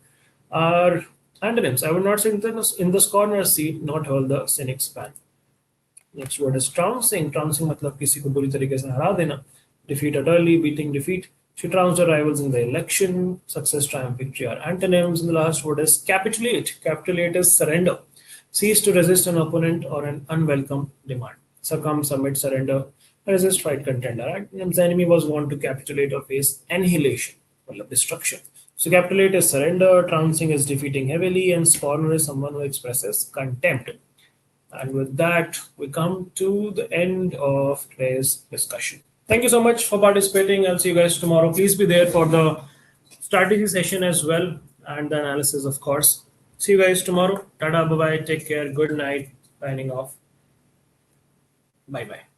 are antonyms. I would not sit in this corner seat, not hold the cynic span. Next word is trouncing. Trouncing मतलब किसी को बुरी तरीके से हरा देना. Defeat utterly, beating defeat. She trounced her rivals in the election. Success, triumph, victory are antonyms. And the last word is capitulate. Capitulate is surrender. Cease to resist an opponent or an unwelcome demand. Succumb, submit, surrender, resist, fight, contender. Right? The enemy was warned to capitulate or face annihilation, मतलब destruction. So capitulate is surrender, trouncing is defeating heavily, and scorner is someone who expresses contempt. And with that, we come to the end of today's discussion. Thank you so much for participating. I'll see you guys tomorrow. Please be there for the strategy session as well and the analysis, of course. See you guys tomorrow. Tada, bye-bye. Take care. Good night. Signing off. Bye-bye.